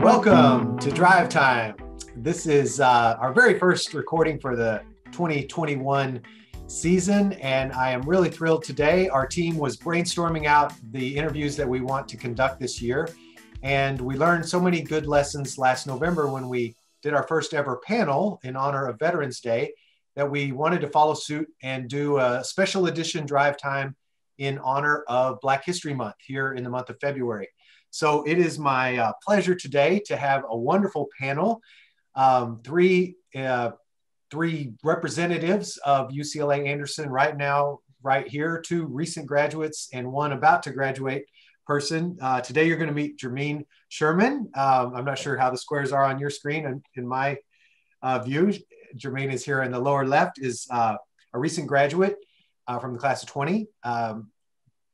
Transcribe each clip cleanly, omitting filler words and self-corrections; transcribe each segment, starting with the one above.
Welcome to Drive Time. This is our very first recording for the 2021 season, and I am really thrilled today. Our team was brainstorming out the interviews that we want to conduct this year, and we learned so many good lessons last November when we did our first ever panel in honor of Veterans Day that we wanted to follow suit and do a special edition Drive Time in honor of Black History Month here in the month of February. So it is my pleasure today to have a wonderful panel, three representatives of UCLAAnderson right now, right here, two recent graduates and one about to graduate person. Today you're going to meet Jermeen Sherman. I'm not sure how the squares are on your screen. And in my view, Jermeen is here in the lower left, is a recent graduate from the class of 20,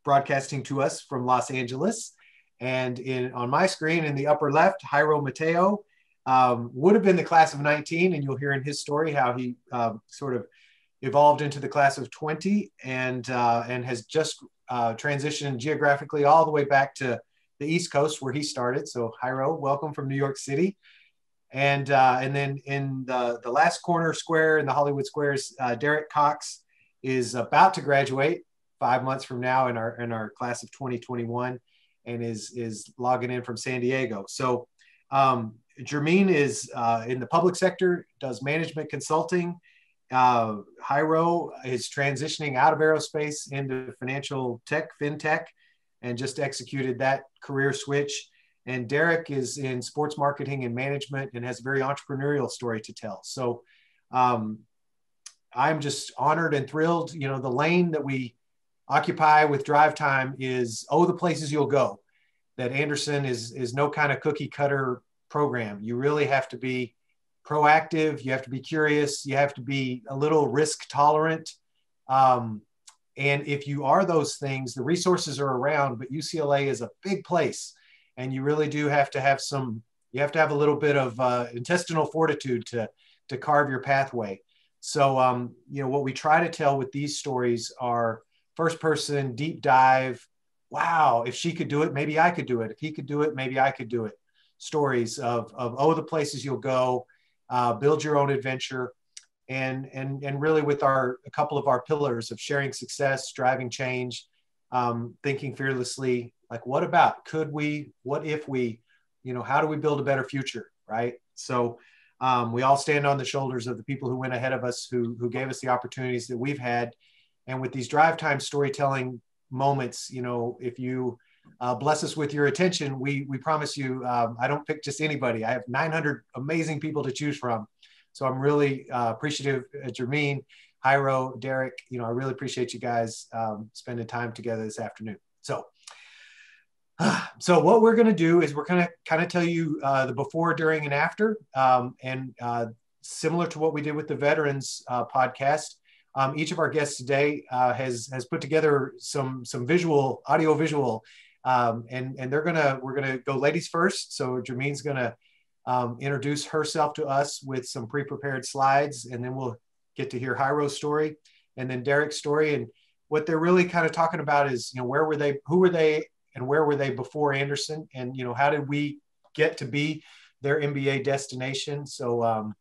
broadcasting to us from Los Angeles. And on my screen in the upper left, Jairo Mateo would have been the class of 19, and you'll hear in his story how he sort of evolved into the class of 20 and has just transitioned geographically all the way back to the East Coast where he started. So Jairo, welcome from New York City. And then in the last corner square in the Hollywood Squares, Derek Cox is about to graduate 5 months from now in our class of 2021. And is logging in from San Diego. So Jermeen is in the public sector, does management consulting. Jairo is transitioning out of aerospace into financial tech, FinTech, and just executed that career switch. And Derek is in sports marketing and management and has a very entrepreneurial story to tell. So I'm just honored and thrilled. You know, the lane that we occupy with Drive Time is, the places you'll go. That Anderson is no kind of cookie cutter program. You really have to be proactive. You have to be curious. You have to be a little risk tolerant. And if you are those things, the resources are around, but UCLA is a big place. And you really do have to have you have to have a little bit of intestinal fortitude to carve your pathway. So, what we try to tell with these stories are first person, deep dive. Wow, if she could do it, maybe I could do it. If he could do it, maybe I could do it. Stories of the places you'll go, build your own adventure, and really with a couple of our pillars of sharing success, driving change, thinking fearlessly. Like, what about? Could we? What if we? How do we build a better future? Right. So we all stand on the shoulders of the people who went ahead of us, who gave us the opportunities that we've had. And with these Drive Time storytelling moments, if you bless us with your attention, we promise you, I don't pick just anybody. I have 900 amazing people to choose from. So I'm really appreciative, Jermeen, Jairo, Derek, I really appreciate you guys spending time together this afternoon. So what we're going to do is we're going to kind of tell you the before, during, and after, and similar to what we did with the Veterans podcast. Each of our guests today has put together some audio visual, and we're gonna go ladies first. So Jermeen's gonna introduce herself to us with some pre-prepared slides, and then we'll get to hear Jairo's story, and then Derek's story. And what they're really kind of talking about is, where were they, who were they, and where were they before Anderson, and how did we get to be their MBA destination? So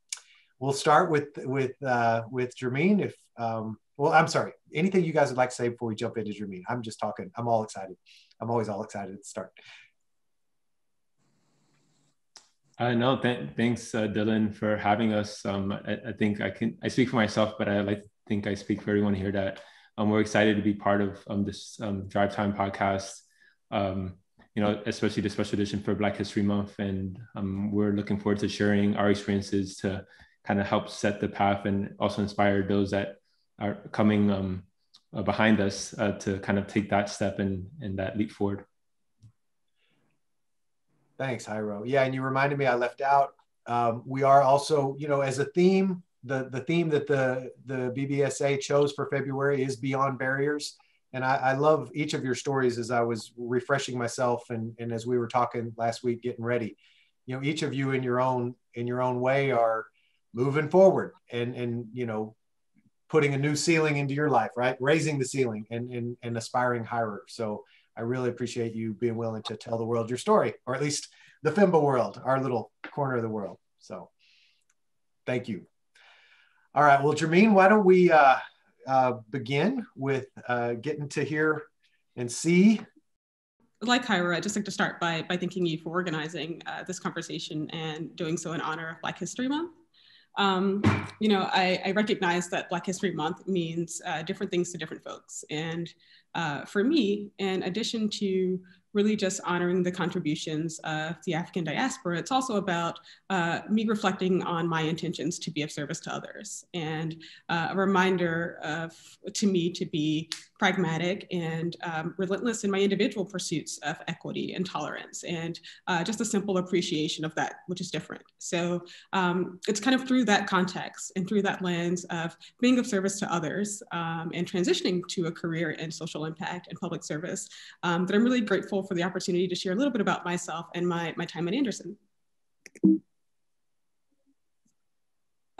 we'll start with Jermeen. I'm sorry. Anything you guys would like to say before we jump into Jermeen? I'm just talking. I'm all excited. I'm always all excited to start. No, thanks, Dylan, for having us. I think I speak for myself, but I think I speak for everyone here that we're excited to be part of this Drive Time podcast. Especially the special edition for Black History Month, and we're looking forward to sharing our experiences to kind of help set the path and also inspire those that are coming behind us to kind of take that step and that leap forward. Thanks, Jairo. Yeah, and you reminded me I left out. We are also, as a theme, the theme that the BBSA chose for February is Beyond Barriers. And I love each of your stories as I was refreshing myself and as we were talking last week, getting ready. Each of you in your own way are moving forward and putting a new ceiling into your life, right? Raising the ceiling and aspiring higher. So I really appreciate you being willing to tell the world your story, or at least the FEMBA world, our little corner of the world. So thank you. All right, well, Jermeen, why don't we begin with getting to hear and see. Like Jairo, I'd just like to start by thanking you for organizing this conversation and doing so in honor of Black History Month. I recognize that Black History Month means different things to different folks. And for me, in addition to really just honoring the contributions of the African diaspora, it's also about me reflecting on my intentions to be of service to others, and a reminder to me to be pragmatic and relentless in my individual pursuits of equity and tolerance, and just a simple appreciation of that which is different. So it's kind of through that context and through that lens of being of service to others and transitioning to a career in social impact and public service that I'm really grateful for the opportunity to share a little bit about myself and my time at Anderson.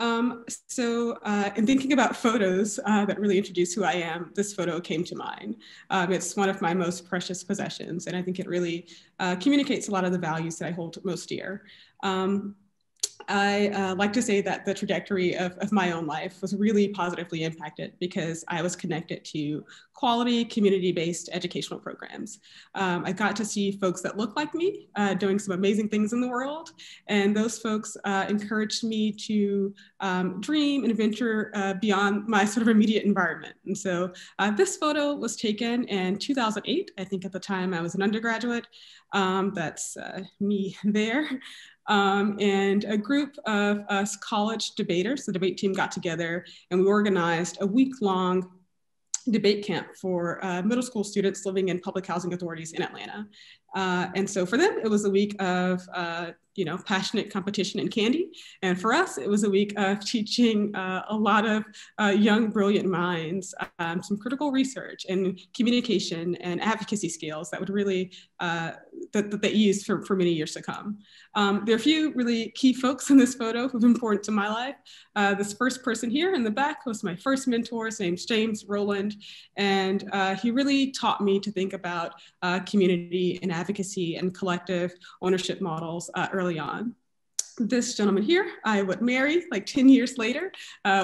In thinking about photos that really introduce who I am, this photo came to mind. It's one of my most precious possessions, and I think it really communicates a lot of the values that I hold most dear. I like to say that the trajectory of my own life was really positively impacted because I was connected to quality community-based educational programs. I got to see folks that look like me doing some amazing things in the world. And those folks encouraged me to dream and venture beyond my sort of immediate environment. And so this photo was taken in 2008. I think at the time I was an undergraduate. That's me there. And a group of us college debaters, the debate team, got together and we organized a week-long debate camp for middle school students living in public housing authorities in Atlanta. And so for them, it was a week of passionate competition and candy. And for us, it was a week of teaching a lot of young, brilliant minds some critical research and communication and advocacy skills that would really, that they used for many years to come. There are a few really key folks in this photo who've been important to my life. This first person here in the back was my first mentor. His name's James Rowland. And he really taught me to think about community and advocacy and collective ownership models early on. This gentleman here, I would marry like 10 years later.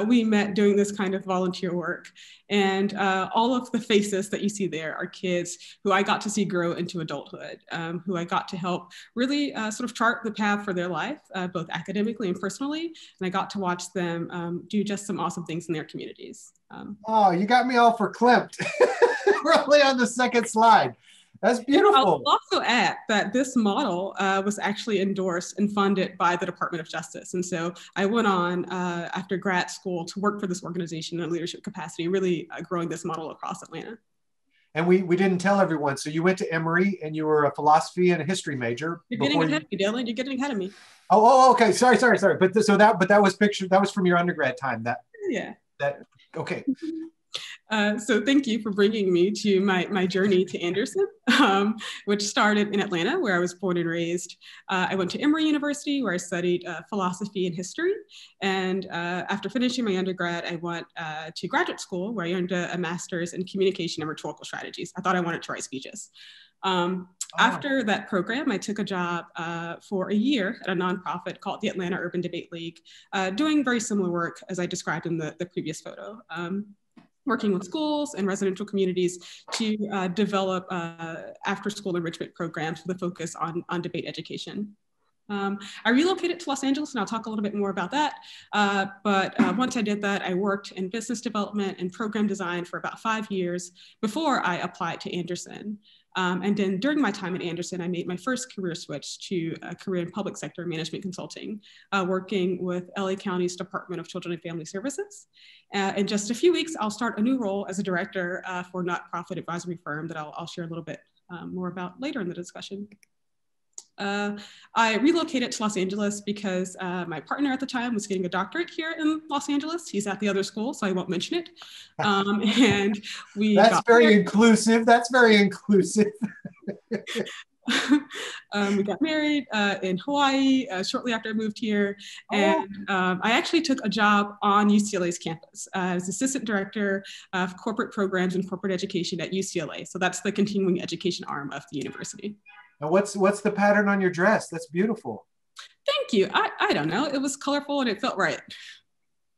We met doing this kind of volunteer work. And all of the faces that you see there are kids who I got to see grow into adulthood, who I got to help really sort of chart the path for their life, both academically and personally. And I got to watch them do just some awesome things in their communities. Oh, you got me all verklempt. Really on the second slide. That's beautiful. I'll also add that this model was actually endorsed and funded by the Department of Justice. And so I went on after grad school to work for this organization in a leadership capacity, really growing this model across Atlanta. And we didn't tell everyone. So you went to Emory and you were a philosophy and a history major. You're getting ahead of me, Dylan. You're getting ahead of me. Oh, okay. Sorry. But that was pictured. That was from your undergrad time. Okay. So thank you for bringing me to my journey to Anderson, which started in Atlanta, where I was born and raised. I went to Emory University, where I studied philosophy and history. And after finishing my undergrad, I went to graduate school, where I earned a master's in communication and rhetorical strategies. I thought I wanted to write speeches. After that program, I took a job for a year at a nonprofit called the Atlanta Urban Debate League, doing very similar work as I described in the previous photo. Working with schools and residential communities to develop after-school enrichment programs with a focus on debate education. I relocated to Los Angeles, and I'll talk a little bit more about that. But once I did that, I worked in business development and program design for about 5 years before I applied to Anderson. And then during my time at Anderson, I made my first career switch to a career in public sector management consulting, working with LA County's Department of Children and Family Services. In just a few weeks, I'll start a new role as a director for a nonprofit advisory firm that I'll share a little bit more about later in the discussion. I relocated to Los Angeles because my partner at the time was getting a doctorate here in Los Angeles. He's at the other school, so I won't mention it. And we That's very inclusive. That's very inclusive. We got married in Hawaii shortly after I moved here. And I actually took a job on UCLA's campus as assistant director of corporate programs and corporate education at UCLA. So that's the continuing education arm of the university. And what's the pattern on your dress? That's beautiful. Thank you. I don't know. It was colorful and it felt right.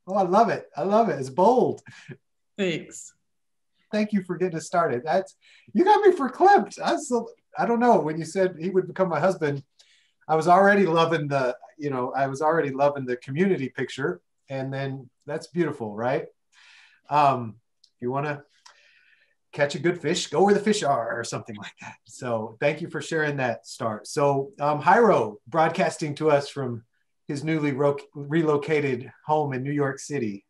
Oh, I love it. I love it. It's bold. Thanks. Thank you for getting us started. You got me verklempt. I don't know. When you said he would become my husband, I was already loving the community picture. And then that's beautiful, right? If you want to catch a good fish, go where the fish are, or something like that. So thank you for sharing that start. So Jairo, broadcasting to us from his newly relocated home in New York City.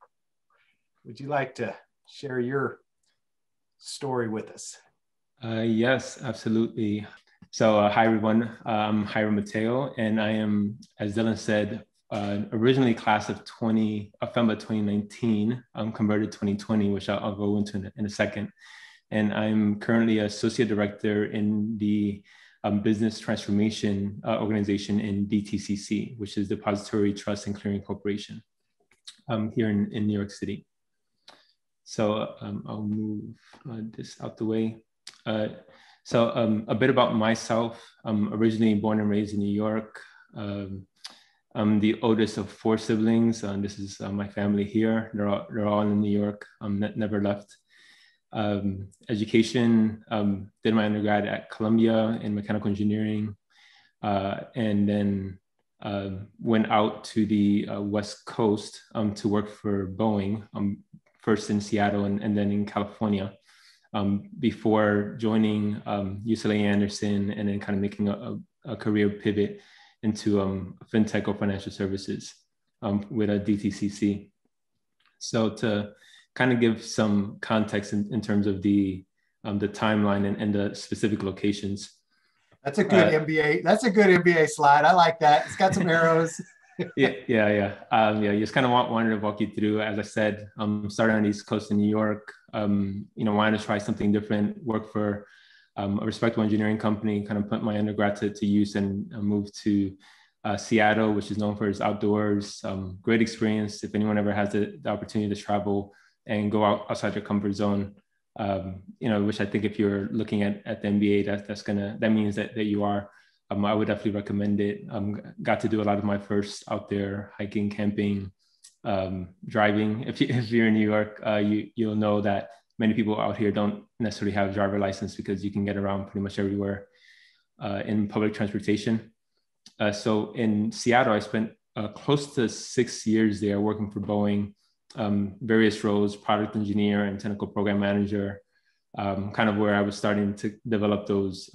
Would you like to share your story with us? Yes, absolutely. So hi, everyone. I'm Jairo Mateo, and I am, as Dylan said, originally class of FEMBA 2019, converted 2020, which I'll go into in a second. And I'm currently associate director in the business transformation organization in DTCC, which is Depository, Trust, and Clearing Corporation here in New York City. So I'll move this out the way. So a bit about myself. I'm originally born and raised in New York. I'm the oldest of 4 siblings. This is my family here. They're all in New York. Never left. Education, did my undergrad at Columbia in mechanical engineering, and then went out to the West Coast to work for Boeing, first in Seattle and then in California, before joining UCLAAnderson and then kind of making a career pivot into FinTech or financial services with a DTCC. So to kind of give some context in terms of the timeline and the specific locations. That's a good MBA. That's a good MBA slide. I like that. It's got some arrows. Yeah. Just kind of wanted to walk you through. As I said, started on the East Coast in New York. Wanted to try something different. Work for a respectable engineering company. Kind of put my undergrad to use and moved to Seattle, which is known for its outdoors. Great experience. If anyone ever has the opportunity to travel and go outside your comfort zone, which I think if you're looking at the MBA, that means that you are. I would definitely recommend it. Got to do a lot of my first out there hiking, camping, driving. If you're in New York, you'll know that many people out here don't necessarily have a driver license because you can get around pretty much everywhere in public transportation. So in Seattle, I spent close to 6 years there working for Boeing, various roles, product engineer and technical program manager, kind of where I was starting to develop those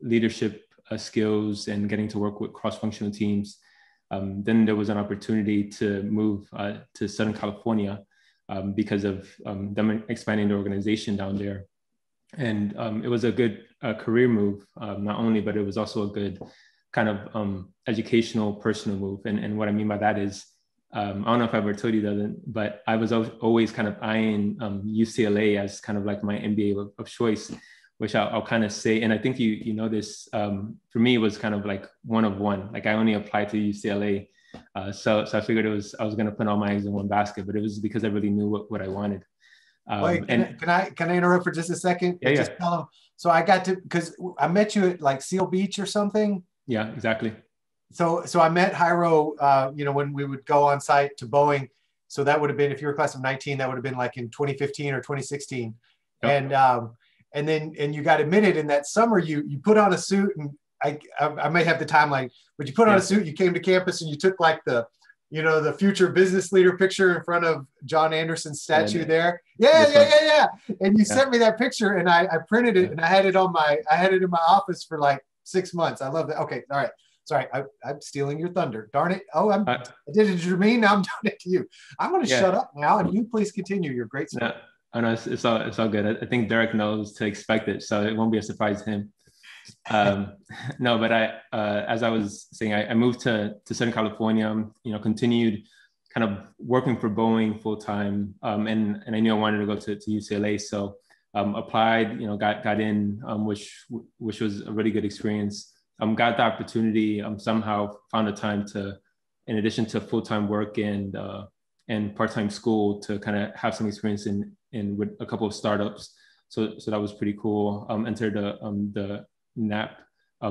leadership skills and getting to work with cross-functional teams. Then there was an opportunity to move to Southern California because of them expanding the organization down there. And it was a good career move, not only, but it was also a good kind of educational, personal move. And what I mean by that is, I don't know if I ever told you that, but I was always kind of eyeing UCLA as kind of like my MBA of choice, which I'll kind of say, and I think you know this, for me, it was kind of like one of one. Like I only applied to UCLA. So I figured I was going to put all my eggs in one basket, but it was because I really knew what I wanted. Wait, can I interrupt for just a second? Yeah, just tell them. So I got to, because I met you at like Seal Beach or something. Yeah, exactly. So I met Jairo, when we would go on site to Boeing. So that would have been, if you were class of 19, that would have been like in 2015 or 2016. Yep. And then you got admitted in that summer, you put on a suit, and I may have the timeline, but you put on a suit, you came to campus and you took like the future business leader picture in front of John Anderson's statue there. Yeah. And you sent me that picture and I printed it and I had it in my office for like 6 months. I love that. Okay. All right. Sorry. I'm stealing your thunder. Darn it. Oh, I did it to Jermeen. Now I'm doing it to you. I'm going to shut up now and you please continue your great story. I know it's all good. I think Derek knows to expect it, so it won't be a surprise to him. No, but as I was saying, I moved to Southern California. Continued kind of working for Boeing full time, and I knew I wanted to go to UCLA, so applied. Got in, which was a really good experience. Got the opportunity. Somehow found the time to, in addition to full time work and part time school, to kind of have some experience in with a couple of startups. So that was pretty cool. Entered the NAP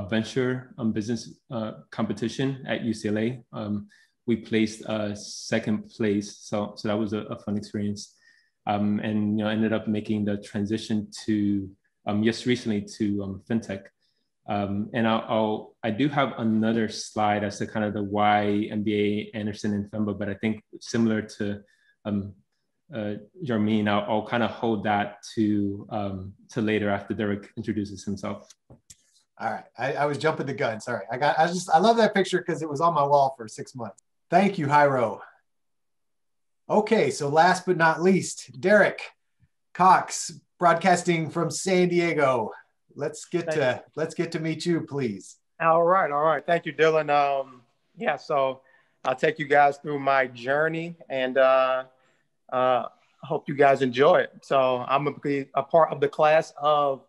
venture business competition at UCLA. We placed second place, so that was a fun experience, and ended up making the transition to just recently to FinTech. And I do have another slide as to kind of the why MBA, Anderson, and FEMBA, but I think similar to Jermeen, I'll kind of hold that to later after Derek introduces himself. All right, I was jumping the gun. Sorry, I love that picture because it was on my wall for 6 months. Thank you, Jairo. Okay, so last but not least, Derek Cox, broadcasting from San Diego. Let's get to meet you, please. All right. Thank you, Dylan. Yeah, so I'll take you guys through my journey, and hope you guys enjoy it. So I'm gonna be a part of the class of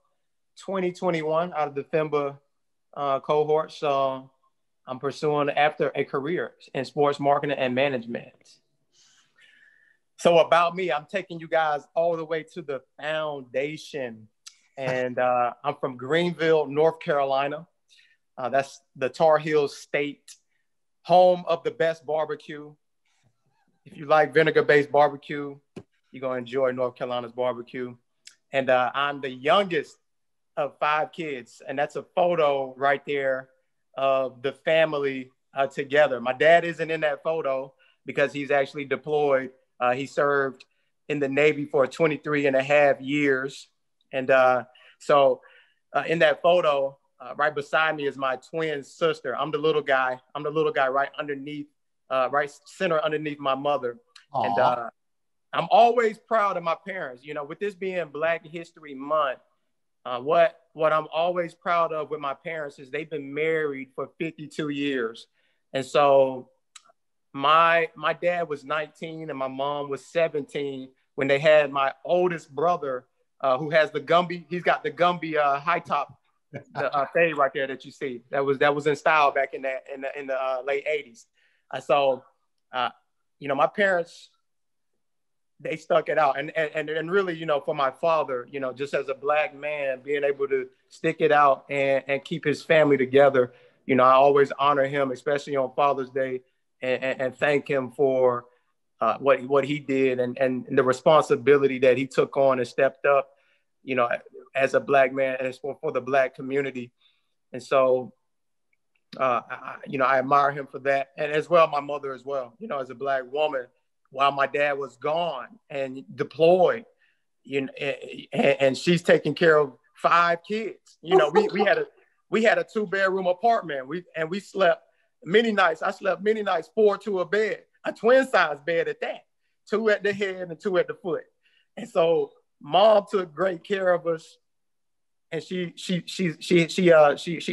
2021 out of the FEMBA cohort. So I'm pursuing after a career in sports marketing and management. So about me, I'm taking you guys all the way to the foundation. And I'm from Greenville, North Carolina. That's the Tar Heels State, home of the best barbecue. If you like vinegar-based barbecue, you're going to enjoy North Carolina's barbecue. And I'm the youngest of 5 kids. And that's a photo right there of the family together. My dad isn't in that photo because he's actually deployed. He served in the Navy for 23 and a half years. And so in that photo, right beside me is my twin sister. I'm the little guy. Right underneath, right center underneath my mother. Aww. And I'm always proud of my parents. With this being Black History Month, what I'm always proud of with my parents is they've been married for 52 years. And so my dad was 19 and my mom was 17 when they had my oldest brother, who has the Gumby. He's got the Gumby high top, the fade right there that you see. That was in style back in the late 80s. So my parents, they stuck it out, and really, for my father, just as a Black man, being able to stick it out and keep his family together. I always honor him, especially on Father's Day, and thank him for what he did and the responsibility that he took on and stepped up, as a Black man and for the Black community. And so, I admire him for that. And as well, my mother as well, as a Black woman, while my dad was gone and deployed, and she's taking care of 5 kids. We had a 2-bedroom apartment. We slept many nights. I slept many nights 4 to a bed, a twin size bed at that, 2 at the head and 2 at the foot. And so Mom took great care of us, and she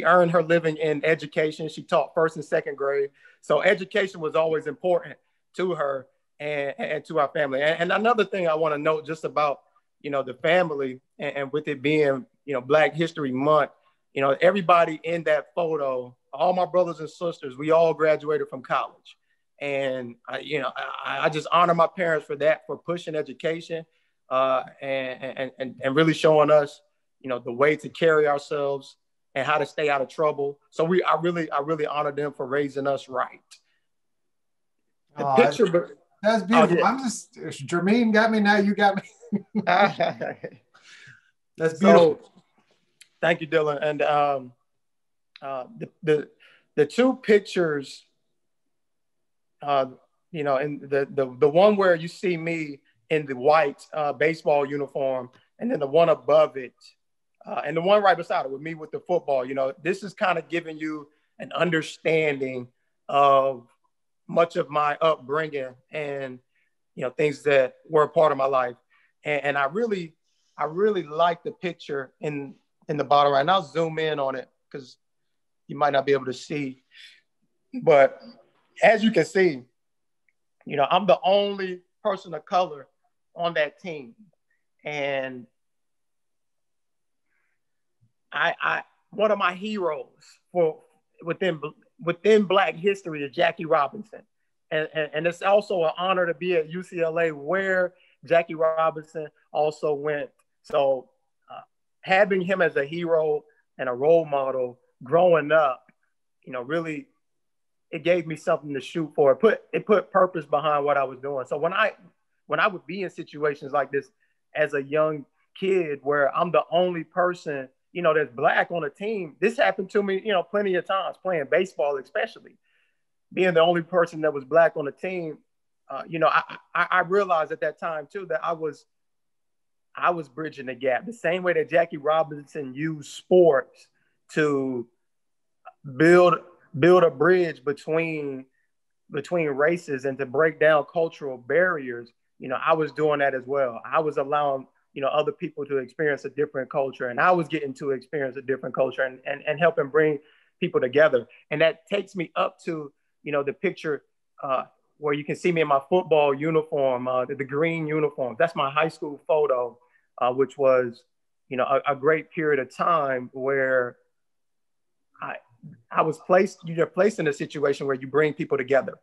earned her living in education. She taught 1st and 2nd grade, so education was always important to her and to our family. And another thing I want to note just about the family, and with it being Black History Month, everybody in that photo, all my brothers and sisters, we all graduated from college. And I just honor my parents for that, for pushing education, and really showing us, the way to carry ourselves and how to stay out of trouble. So I really honor them for raising us right. The picture, that's beautiful. I'm just, Jermeen got me, now you got me. That's beautiful. So, thank you, Dylan. And the 2 pictures, in the one where you see me in the white baseball uniform, and then the one above it, and the one right beside it with me with the football, this is kind of giving you an understanding of much of my upbringing and, things that were a part of my life. And I really like the picture in the bottom right. And I'll zoom in on it because you might not be able to see. But as you can see, I'm the only person of color on that team. And I one of my heroes within Black history is Jackie Robinson. And it's also an honor to be at UCLA, where Jackie Robinson also went. So having him as a hero and a role model growing up, really, it gave me something to shoot for. It put purpose behind what I was doing. So when I would be in situations like this as a young kid where I'm the only person, that's Black on a team, this happened to me, plenty of times playing baseball, especially being the only person that was Black on the team. I realized at that time too that I was bridging the gap the same way that Jackie Robinson used sports to build a bridge between races and to break down cultural barriers. I was doing that as well. I was allowing, other people to experience a different culture, and I was getting to experience a different culture and helping bring people together. And that takes me up to, the picture where you can see me in my football uniform, the green uniform. That's my high school photo, which was, a great period of time where I was placed in a situation where you bring people together.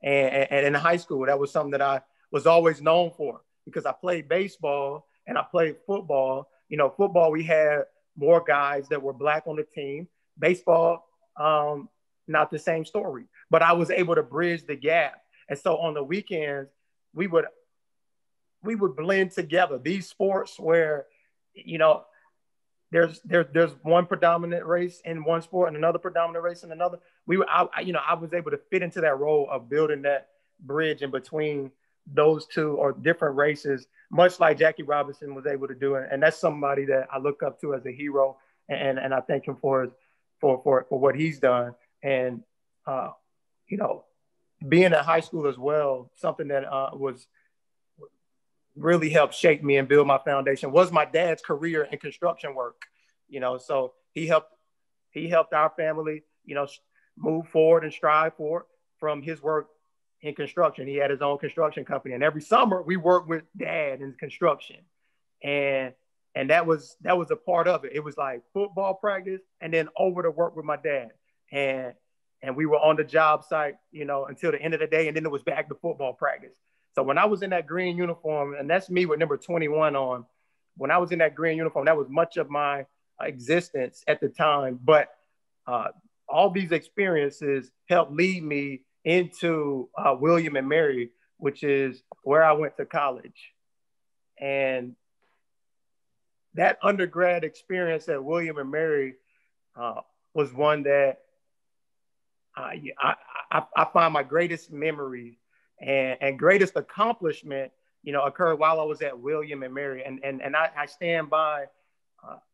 And in high school, that was something that I was always known for because I played baseball and I played football. Football, we had more guys that were Black on the team. Baseball, not the same story, but I was able to bridge the gap. And so on the weekends, we would blend together these sports where, there's one predominant race in one sport and another predominant race in another. I was able to fit into that role of building that bridge in between those two or different races, much like Jackie Robinson was able to do it. And that's somebody that I look up to as a hero, and I thank him for what he's done. And being in high school as well, something that was really helped shape me and build my foundation was my dad's career in construction work. So he helped our family, move forward and strive forward from his work in construction. He had his own construction company, and every summer we worked with Dad in construction, and that was a part of it. It was like football practice and then over to work with my dad, and we were on the job site, until the end of the day, and then it was back to football practice. So when I was in that green uniform, and that's me with number 21 on, when I was in that green uniform, that was much of my existence at the time. But all these experiences helped lead me into William and Mary, which is where I went to college. And that undergrad experience at William and Mary was one that I find my greatest memory and greatest accomplishment, occurred while I was at William and Mary. And I stand by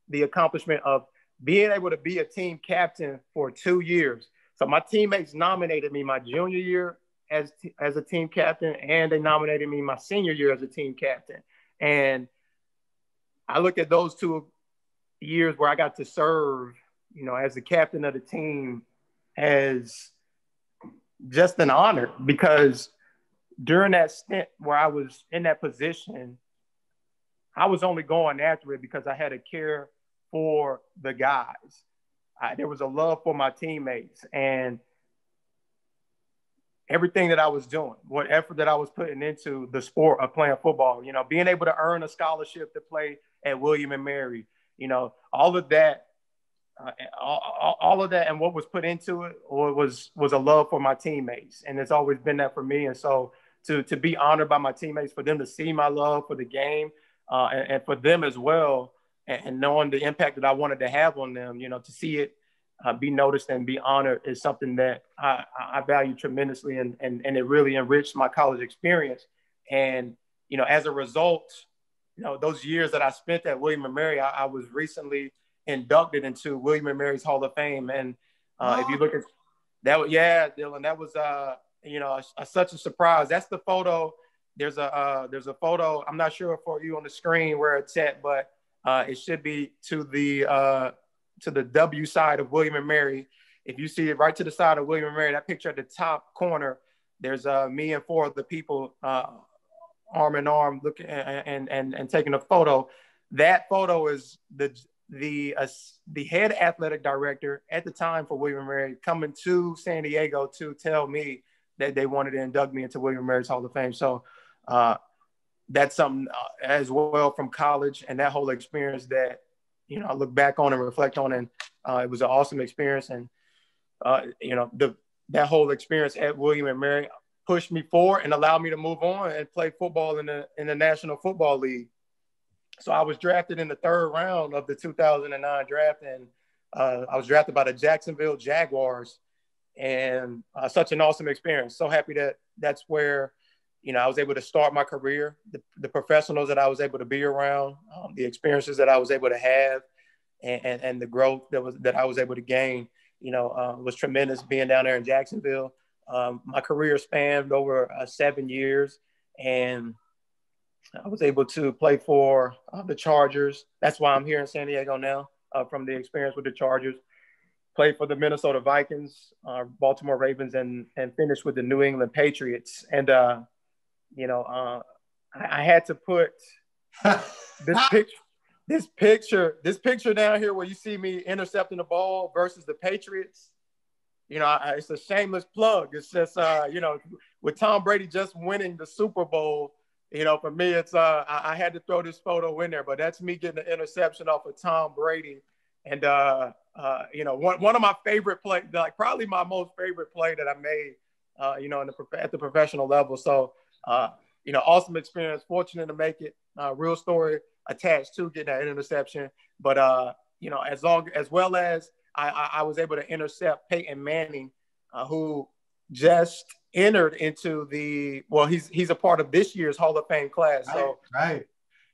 the accomplishment of being able to be a team captain for 2 years. So my teammates nominated me my junior year as a team captain, and they nominated me my senior year as a team captain. And I look at those 2 years where I got to serve, as the captain of the team as just an honor, because during that stint where I was in that position, I was only going after it because I had a care for the guys. There was a love for my teammates, and everything that I was doing, what effort that I was putting into the sport of playing football, being able to earn a scholarship to play at William and Mary, all of that, and what was put into it was a love for my teammates. And it's always been that for me. And so to be honored by my teammates, for them to see my love for the game, and for them as well, and knowing the impact that I wanted to have on them, to see it be noticed and be honored is something that I value tremendously. And it really enriched my college experience. And, as a result, those years that I spent at William and Mary, I was recently inducted into William & Mary's Hall of Fame. And if you look at that, Dylan, that was, such a surprise. That's the photo. There's a photo. I'm not sure for you on the screen where it's at, but it should be to the W side of William & Mary. If you see it right to the side of William & Mary, that picture at the top corner, there's me and 4 other people arm in arm looking and taking a photo. That photo is the head athletic director at the time for William & Mary coming to San Diego to tell me that they wanted to induct me into William & Mary's Hall of Fame. So that's something as well from college and that whole experience that, I look back on and reflect on, and it was an awesome experience. And, that whole experience at William and Mary pushed me forward and allowed me to move on and play football in the National Football League. So I was drafted in the 3rd round of the 2009 draft, and I was drafted by the Jacksonville Jaguars, and such an awesome experience. So happy that that's where, I was able to start my career, the professionals that I was able to be around, the experiences that I was able to have, and the growth that I was able to gain, was tremendous being down there in Jacksonville. My career spanned over 7 years, and I was able to play for the Chargers. That's why I'm here in San Diego now, from the experience with the Chargers. Played for the Minnesota Vikings, Baltimore Ravens, and finished with the New England Patriots. And, I had to put this picture down here where you see me intercepting the ball versus the Patriots. It's a shameless plug. It's just, with Tom Brady just winning the Super Bowl, for me, it's I had to throw this photo in there, but that's me getting the interception off of Tom Brady. And, one of my favorite plays, like probably my most favorite play that I made, at the professional level. So, awesome experience, fortunate to make it, real story attached to getting that interception. But, as well as I was able to intercept Peyton Manning, who just entered into he's a part of this year's Hall of Fame class. So right.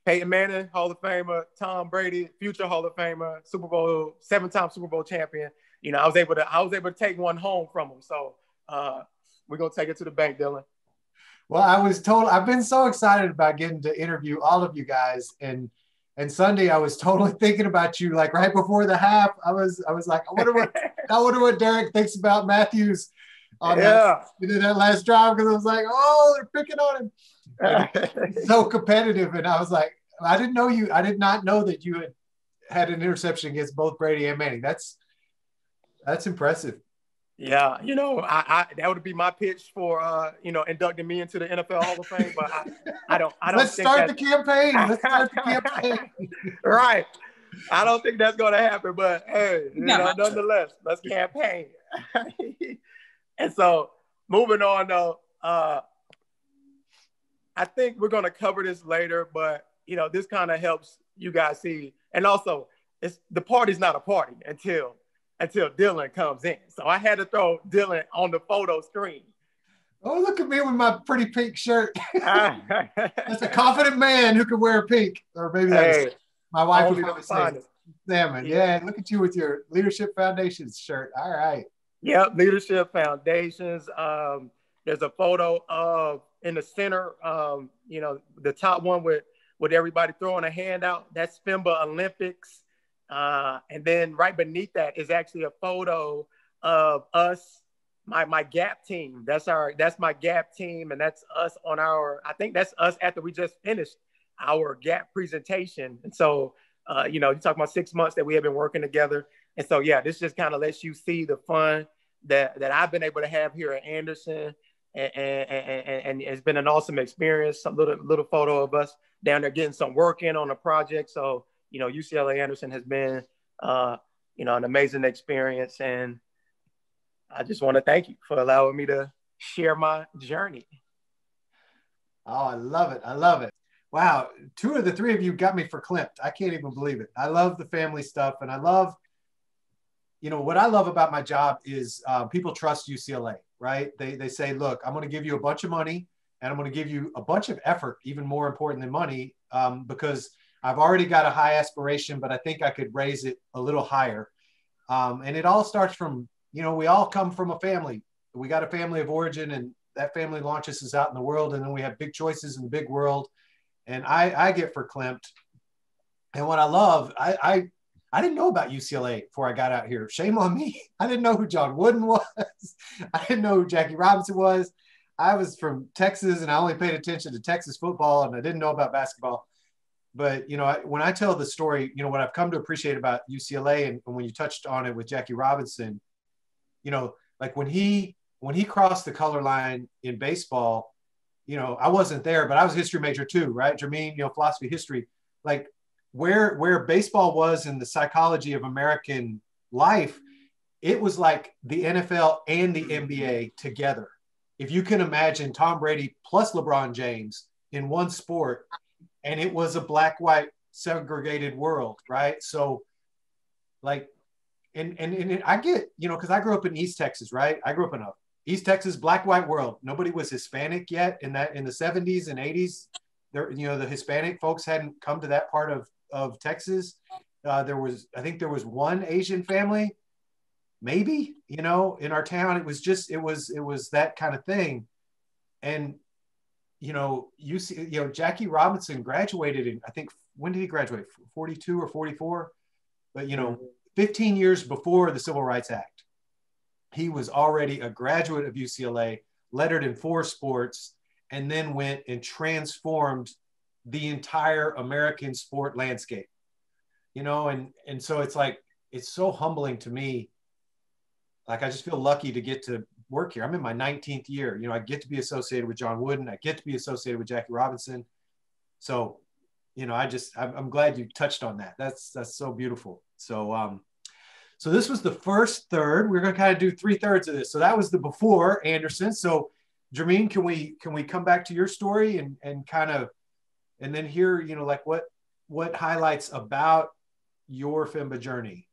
Peyton Manning, Hall of Famer, Tom Brady, future Hall of Famer, 7-time Super Bowl champion. I was able to take one home from him. So we're gonna take it to the bank, Dylan. Well, I've been so excited about getting to interview all of you guys, and Sunday I was totally thinking about you. Like right before the half, I was like, I wonder what Derek thinks about Matthews on that last drive, because I was like, oh, they're picking on him. So competitive, and I was like, I did not know that you had an interception against both Brady and Manning. That's impressive. Yeah, I that would be my pitch for inducting me into the NFL Hall of Fame, but I don't. Let's start the campaign. Right. I don't think that's going to happen, but hey, nonetheless, let's campaign. And so, moving on though, I think we're going to cover this later, but this kind of helps you guys see, and also, the party's not a party until Dylan comes in. So I had to throw Dylan on the photo screen. Oh, look at me with my pretty pink shirt. That's a confident man who can wear pink. Or maybe that's my wife would probably say salmon. Yeah, look at you with your Leadership Foundations shirt. All right. Yep, Leadership Foundations. There's a photo of in the center, the top one with everybody throwing a hand out. That's FEMBA Olympics. And then right beneath that is actually a photo of us, my GAP team. That's my GAP team, and that's us I think that's us after we just finished our GAP presentation. And so, you talk about 6 months that we have been working together. And so, yeah, this just kind of lets you see the fun that I've been able to have here at Anderson. And it's been an awesome experience. Some little photo of us down there getting some work in on a project. So, UCLAAnderson has been, an amazing experience. And I just want to thank you for allowing me to share my journey. Oh, I love it. I love it. Wow. 2 of the 3 of you got me verklempt. I can't even believe it. I love the family stuff. And I love, what I love about my job is people trust UCLA, right? They say, look, I'm going to give you a bunch of money, and I'm going to give you a bunch of effort, even more important than money, because I've already got a high aspiration, but I think I could raise it a little higher. And it all starts from, we all come from a family. We got a family of origin, and that family launches us out in the world. And then we have big choices in the big world. And I get verklempt. And what I love, I didn't know about UCLA before I got out here. Shame on me. I didn't know who John Wooden was. I didn't know who Jackie Robinson was. I was from Texas, and I only paid attention to Texas football, and I didn't know about basketball. But, when I tell the story, what I've come to appreciate about UCLA, and when you touched on it with Jackie Robinson, like when he crossed the color line in baseball, I wasn't there, but I was a history major too, right? Jermeen, philosophy, history. Like where baseball was in the psychology of American life, it was like the NFL and the NBA together. If you can imagine Tom Brady plus LeBron James in one sport, and it was a black-white segregated world, right? So like, and I get, you know, because I grew up in East Texas, right? I grew up in a East Texas black-white world. Nobody was Hispanic yet in the 70s and 80s. There, you know, the Hispanic folks hadn't come to that part of Texas. I think there was one Asian family, maybe, you know, in our town. It was that kind of thing. And, you know, Jackie Robinson graduated in, I think, when did he graduate? 42 or 44? But, you know, 15 years before the Civil Rights Act, he was already a graduate of UCLA, lettered in 4 sports, and then went and transformed the entire American sport landscape, you know? And so it's like, it's so humbling to me. Like, I just feel lucky to get to work here. I'm in my 19th year. You know, I get to be associated with John Wooden. I get to be associated with Jackie Robinson. So, you know, I'm glad you touched on that. That's so beautiful. So, so this was the first third. We're going to kind of do 3/3 of this. So that was the before Anderson. So Jermeen, can we come back to your story and kind of, and then hear, you know, like what highlights about your FEMBA journey?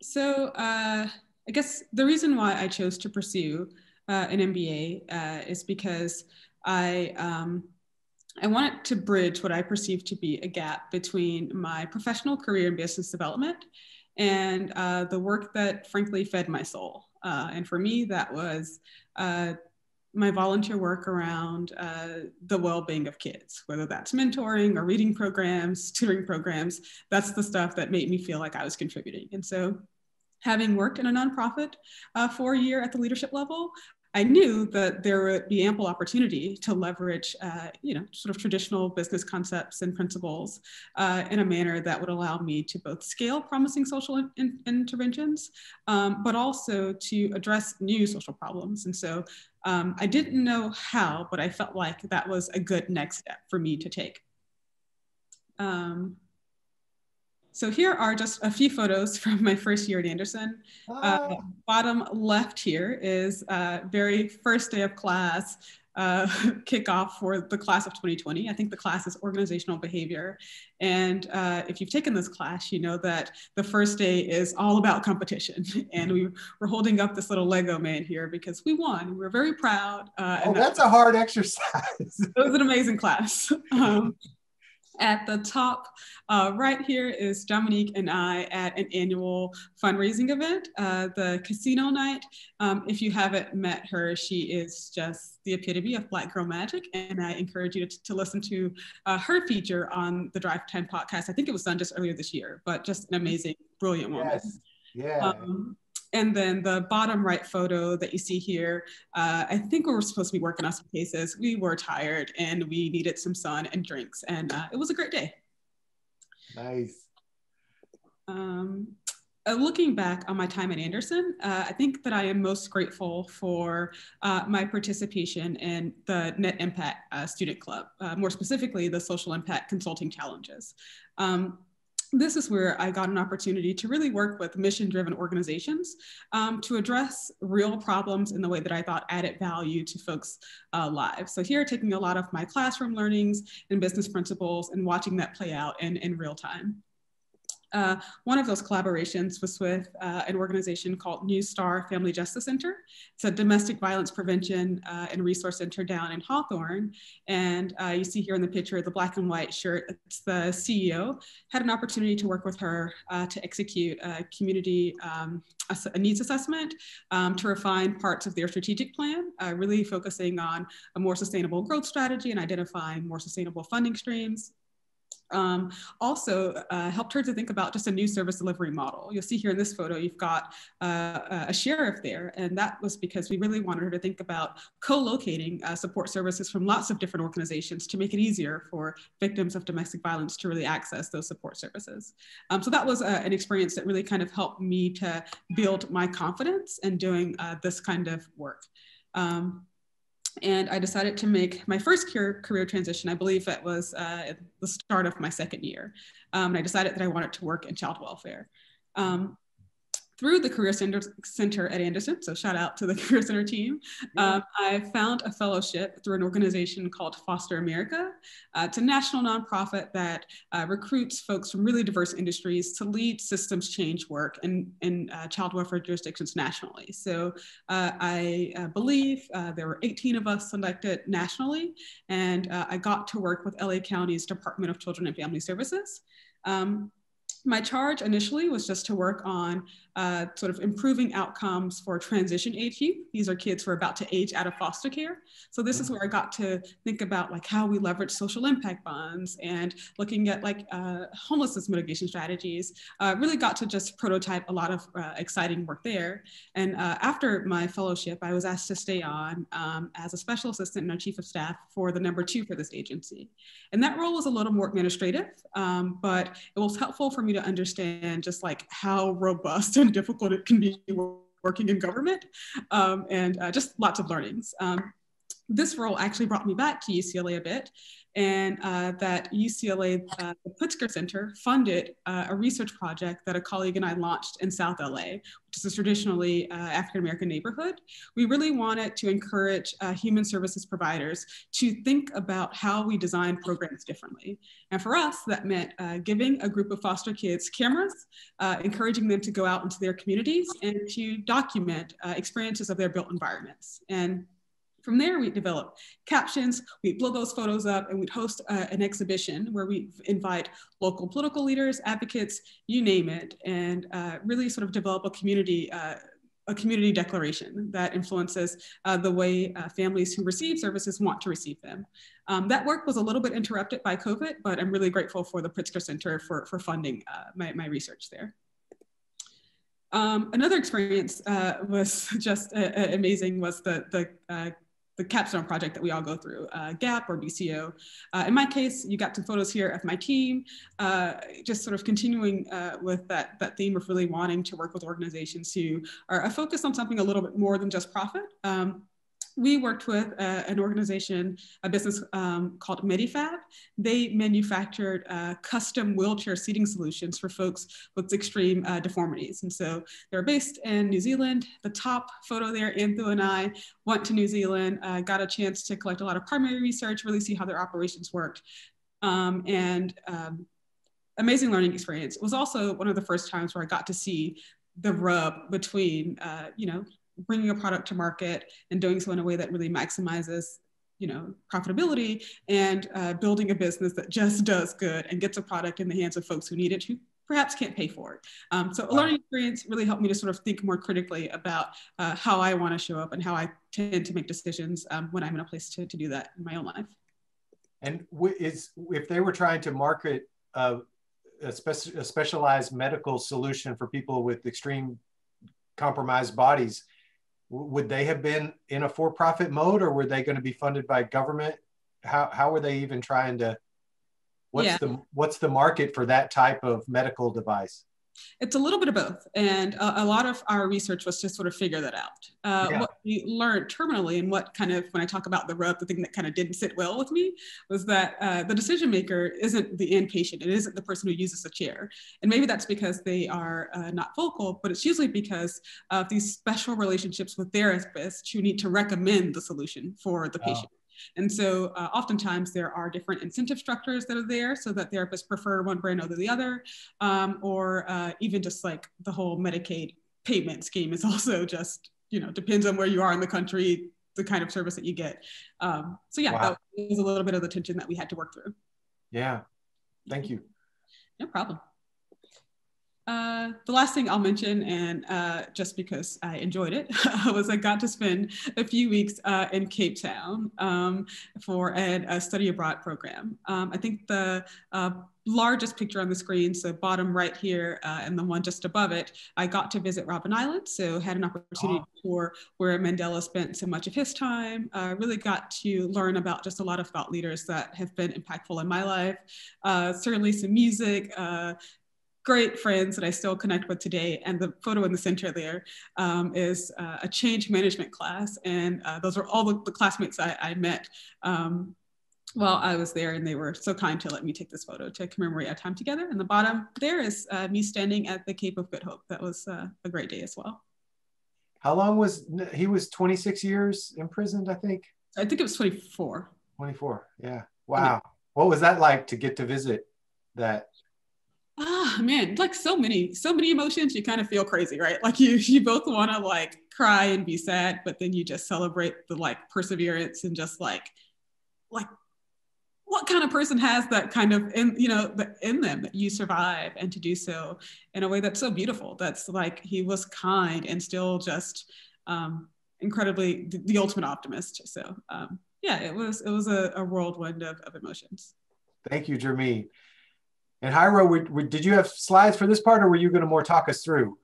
So I guess the reason why I chose to pursue an MBA is because I wanted to bridge what I perceived to be a gap between my professional career in business development and the work that frankly fed my soul. And for me, that was my volunteer work around the well-being of kids, whether that's mentoring or reading programs, tutoring programs. That's the stuff that made me feel like I was contributing. And so, having worked in a nonprofit for a year at the leadership level, I knew that there would be ample opportunity to leverage, you know, sort of traditional business concepts and principles in a manner that would allow me to both scale promising social interventions, but also to address new social problems. And so I didn't know how, but I felt like that was a good next step for me to take. So here are just a few photos from my first year at Anderson. Bottom left here is very first day of class, kickoff for the class of 2020. I think the class is organizational behavior. And if you've taken this class, you know that the first day is all about competition. And we were holding up this little Lego man here because we won. We were very proud. And that's a hard exercise. It was an amazing class. At the top right here is Dominique and I at an annual fundraising event, the casino night. If you haven't met her, she is just the epitome of Black girl magic. And I encourage you to listen to her feature on the Drive Time podcast. I think it was done just earlier this year, but just an amazing, brilliant woman. Yes. Yeah. And then the bottom right photo that you see here, I think we were supposed to be working on some cases. We were tired and we needed some sun and drinks, and it was a great day. Nice. Looking back on my time at Anderson, I think that I am most grateful for my participation in the Net Impact Student Club, more specifically the Social Impact Consulting Challenges. This is where I got an opportunity to really work with mission-driven organizations to address real problems in the way that I thought added value to folks' lives. So here, taking a lot of my classroom learnings and business principles and watching that play out in real time. One of those collaborations was with an organization called New Star Family Justice Center. It's a domestic violence prevention and resource center down in Hawthorne. And you see here in the picture, the black and white shirt, it's the CEO. Had an opportunity to work with her to execute a community a needs assessment to refine parts of their strategic plan, really focusing on a more sustainable growth strategy and identifying more sustainable funding streams. Also helped her to think about just a new service delivery model. You'll see here in this photo, you've got a sheriff there, and that was because we really wanted her to think about co-locating support services from lots of different organizations to make it easier for victims of domestic violence to really access those support services. So that was an experience that really kind of helped me to build my confidence in doing this kind of work. And I decided to make my first career transition. I believe it was at the start of my second year. And I decided that I wanted to work in child welfare. Through the Career Center at Anderson, so shout out to the Career Center team, I found a fellowship through an organization called Foster America. It's a national nonprofit that recruits folks from really diverse industries to lead systems change work in child welfare jurisdictions nationally. So I believe there were 18 of us selected nationally, and I got to work with LA County's Department of Children and Family Services. My charge initially was just to work on sort of improving outcomes for transition age youth. These are kids who are about to age out of foster care. So this is where I got to think about like how we leverage social impact funds and looking at like homelessness mitigation strategies. Really got to just prototype a lot of exciting work there. And after my fellowship, I was asked to stay on as a special assistant and our chief of staff for the #2 for this agency. And that role was a little more administrative, but it was helpful for me to understand just like how robust and difficult it can be working in government, and just lots of learnings. This role actually brought me back to UCLA a bit, and that UCLA, the Pritzker Center funded a research project that a colleague and I launched in South LA, which is a traditionally African-American neighborhood. We really wanted to encourage human services providers to think about how we design programs differently. And for us, that meant giving a group of foster kids cameras, encouraging them to go out into their communities and to document experiences of their built environments. And from there, we developed captions, we'd blow those photos up, and we'd host an exhibition where we invite local political leaders, advocates, you name it, and really sort of develop a community declaration that influences the way families who receive services want to receive them. That work was a little bit interrupted by COVID, but I'm really grateful for the Pritzker Center for funding my research there. Another experience was just amazing was the capstone project that we all go through, GAP or BCO. In my case, you got some photos here of my team, just sort of continuing with that theme of really wanting to work with organizations who are focused on something a little bit more than just profit. We worked with an organization, a business called Medifab. They manufactured custom wheelchair seating solutions for folks with extreme deformities. And so they're based in New Zealand. The top photo there, Anthu and I went to New Zealand, got a chance to collect a lot of primary research, really see how their operations worked. Amazing learning experience. It was also one of the first times where I got to see the rub between, bringing a product to market and doing so in a way that really maximizes, profitability, and building a business that just does good and gets a product in the hands of folks who need it, who perhaps can't pay for it. So a learning experience really helped me to sort of think more critically about how I want to show up and how I tend to make decisions when I'm in a place to do that in my own life. And if they were trying to market a specialized medical solution for people with extreme compromised bodies, would they have been in a for-profit mode, or were they going to be funded by government? How were they even trying to, what's the market for that type of medical device? It's a little bit of both. And a lot of our research was to sort of figure that out. What we learned terminally, and what kind of, when I talk about the rub, the thing that kind of didn't sit well with me was that the decision maker isn't the inpatient. It isn't the person who uses the chair. And maybe that's because they are not vocal, but it's usually because of these special relationships with therapists who need to recommend the solution for the patient. And so oftentimes there are different incentive structures that are there so that therapists prefer one brand over the other, or even just like the whole Medicaid payment scheme is also just, depends on where you are in the country, the kind of service that you get. That was a little bit of the tension that we had to work through. Yeah, thank you. No problem. The last thing I'll mention, and just because I enjoyed it, was I got to spend a few weeks in Cape Town for a study abroad program. I think the largest picture on the screen, so bottom right here, and the one just above it, I got to visit Robben Island, so had an opportunity to tour where Mandela spent so much of his time. Really got to learn about just a lot of thought leaders that have been impactful in my life. Certainly some music, great friends that I still connect with today. And the photo in the center there is a change management class. And those are all the classmates I met while I was there, and they were so kind to let me take this photo to commemorate our time together. And the bottom there is me standing at the Cape of Good Hope. That was a great day as well. How long was he? Was 26 years imprisoned, I think. I think it was 24. 24, yeah. Wow. What was that like to get to visit that? Ah, man, like so many emotions. You kind of feel crazy, right? Like you both want to like cry and be sad, but then you just celebrate the like perseverance and just like what kind of person has that kind of in them that you survive, and to do so in a way that's so beautiful. That's like, he was kind and still just incredibly the ultimate optimist. So yeah, it was a whirlwind of emotions. Thank you, Jermeen. And Jairo, did you have slides for this part, or were you going to more talk us through?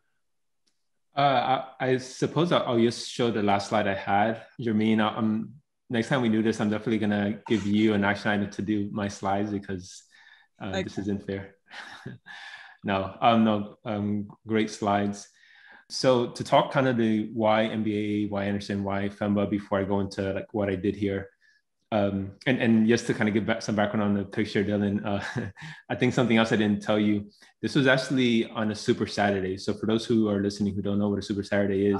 I suppose I'll just show the last slide I had. Jermeen, next time we do this, I'm definitely going to give you an action item to do my slides, because this isn't fair. No, great slides. So to talk kind of the why MBA, why Anderson, why FEMBA before I go into like what I did here. And just to kind of give some background on the picture, Dylan, I think something else I didn't tell you, this was actually on a SuperSaturday. So for those who are listening who don't know what a SuperSaturday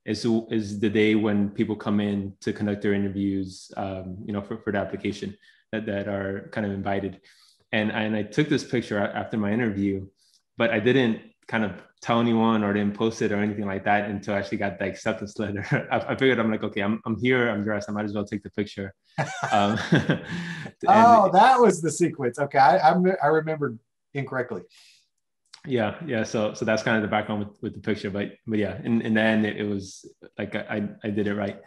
is the day when people come in to conduct their interviews, for the application that are kind of invited. And I took this picture after my interview, but I didn't kind of tell anyone or didn't post it or anything like that until I actually got the acceptance letter. I figured, I'm like, okay, I'm here, I'm dressed, I might as well take the picture. That was the sequence. Okay, I remembered incorrectly. Yeah. So that's kind of the background with the picture, but yeah, in the end, it was like I did it right.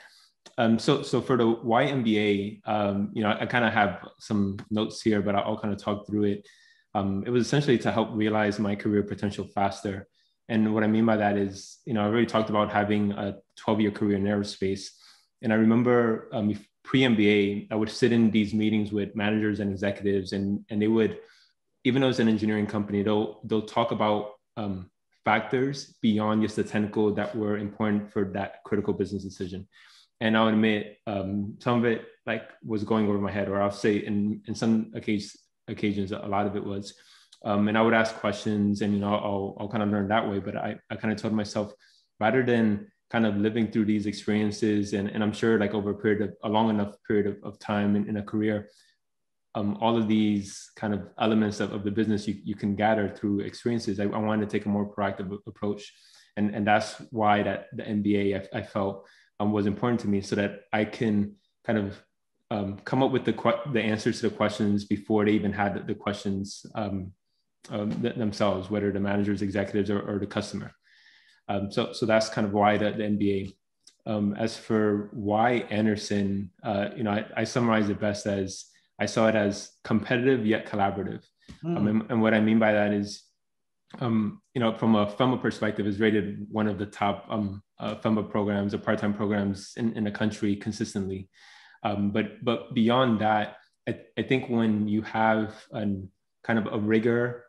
So for the why MBA, I kind of have some notes here, but I'll kind of talk through it. It was essentially to help realize my career potential faster. And what I mean by that is, I already talked about having a 12-year career in aerospace. And I remember pre-MBA, I would sit in these meetings with managers and executives, and they would, even though it's an engineering company, they'll talk about factors beyond just the technical that were important for that critical business decision. And I'll admit, some of it like was going over my head, or I'll say in some occasions, a lot of it was. And I would ask questions, and I'll kind of learn that way. But I kind of told myself, rather than kind of living through these experiences, and I'm sure like over a long enough period of time in a career, all of these kind of elements of the business you can gather through experiences. I wanted to take a more proactive approach, and that's why that the MBA I felt was important to me, so that I can kind of come up with the answers to the questions before they even had the questions themselves, whether the managers, executives, or the customer. So that's kind of why the MBA. As for why Anderson, I summarize it best as, I saw it as competitive yet collaborative. And what I mean by that is, from a FEMBA perspective, is rated one of the top FEMBA programs or part-time programs in the country consistently. But beyond that, I think when you have kind of a rigor,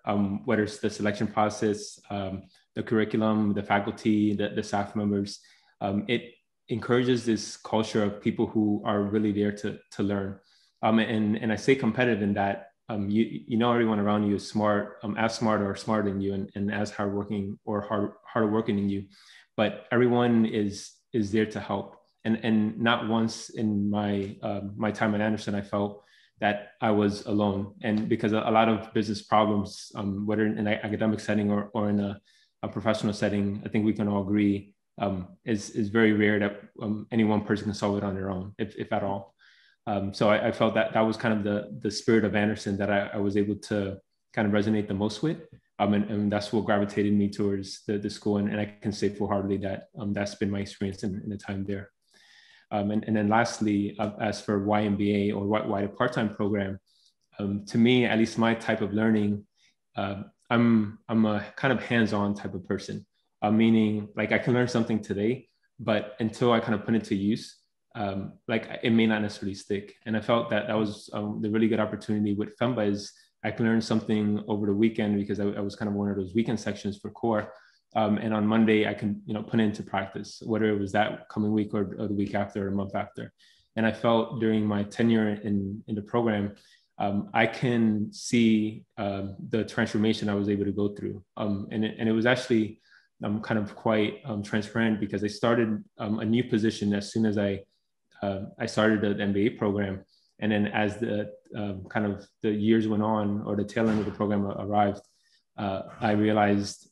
whether it's the selection process, the curriculum, the faculty, the staff members, it encourages this culture of people who are really there to learn. And I say competitive in that, everyone around you is smart, as smart or smarter than you, and as hardworking or harder working than you, but everyone is there to help. And not once in my time at Anderson, I felt that I was alone. And because a lot of business problems, whether in an academic setting or in a professional setting, I think we can all agree, is very rare that any one person can solve it on their own, if at all. So I felt that was kind of the spirit of Anderson that I was able to kind of resonate the most with. And that's what gravitated me towards the school. And I can say full-heartedly that that's been my experience in the time there. And then lastly, as for why MBA or why the part-time program, to me, at least my type of learning, I'm a kind of hands-on type of person, meaning like I can learn something today, but until I kind of put it to use, like it may not necessarily stick. And I felt that was the really good opportunity with FEMBA is I can learn something over the weekend, because I was kind of one of those weekend sections for Corp. And on Monday, I can, put it into practice, whether it was that coming week or the week after or a month after. And I felt during my tenure in the program, I can see the transformation I was able to go through. And it was actually kind of quite transparent, because I started a new position as soon as I started the MBA program. And then as the kind of the years went on, or the tail end of the program arrived, I realized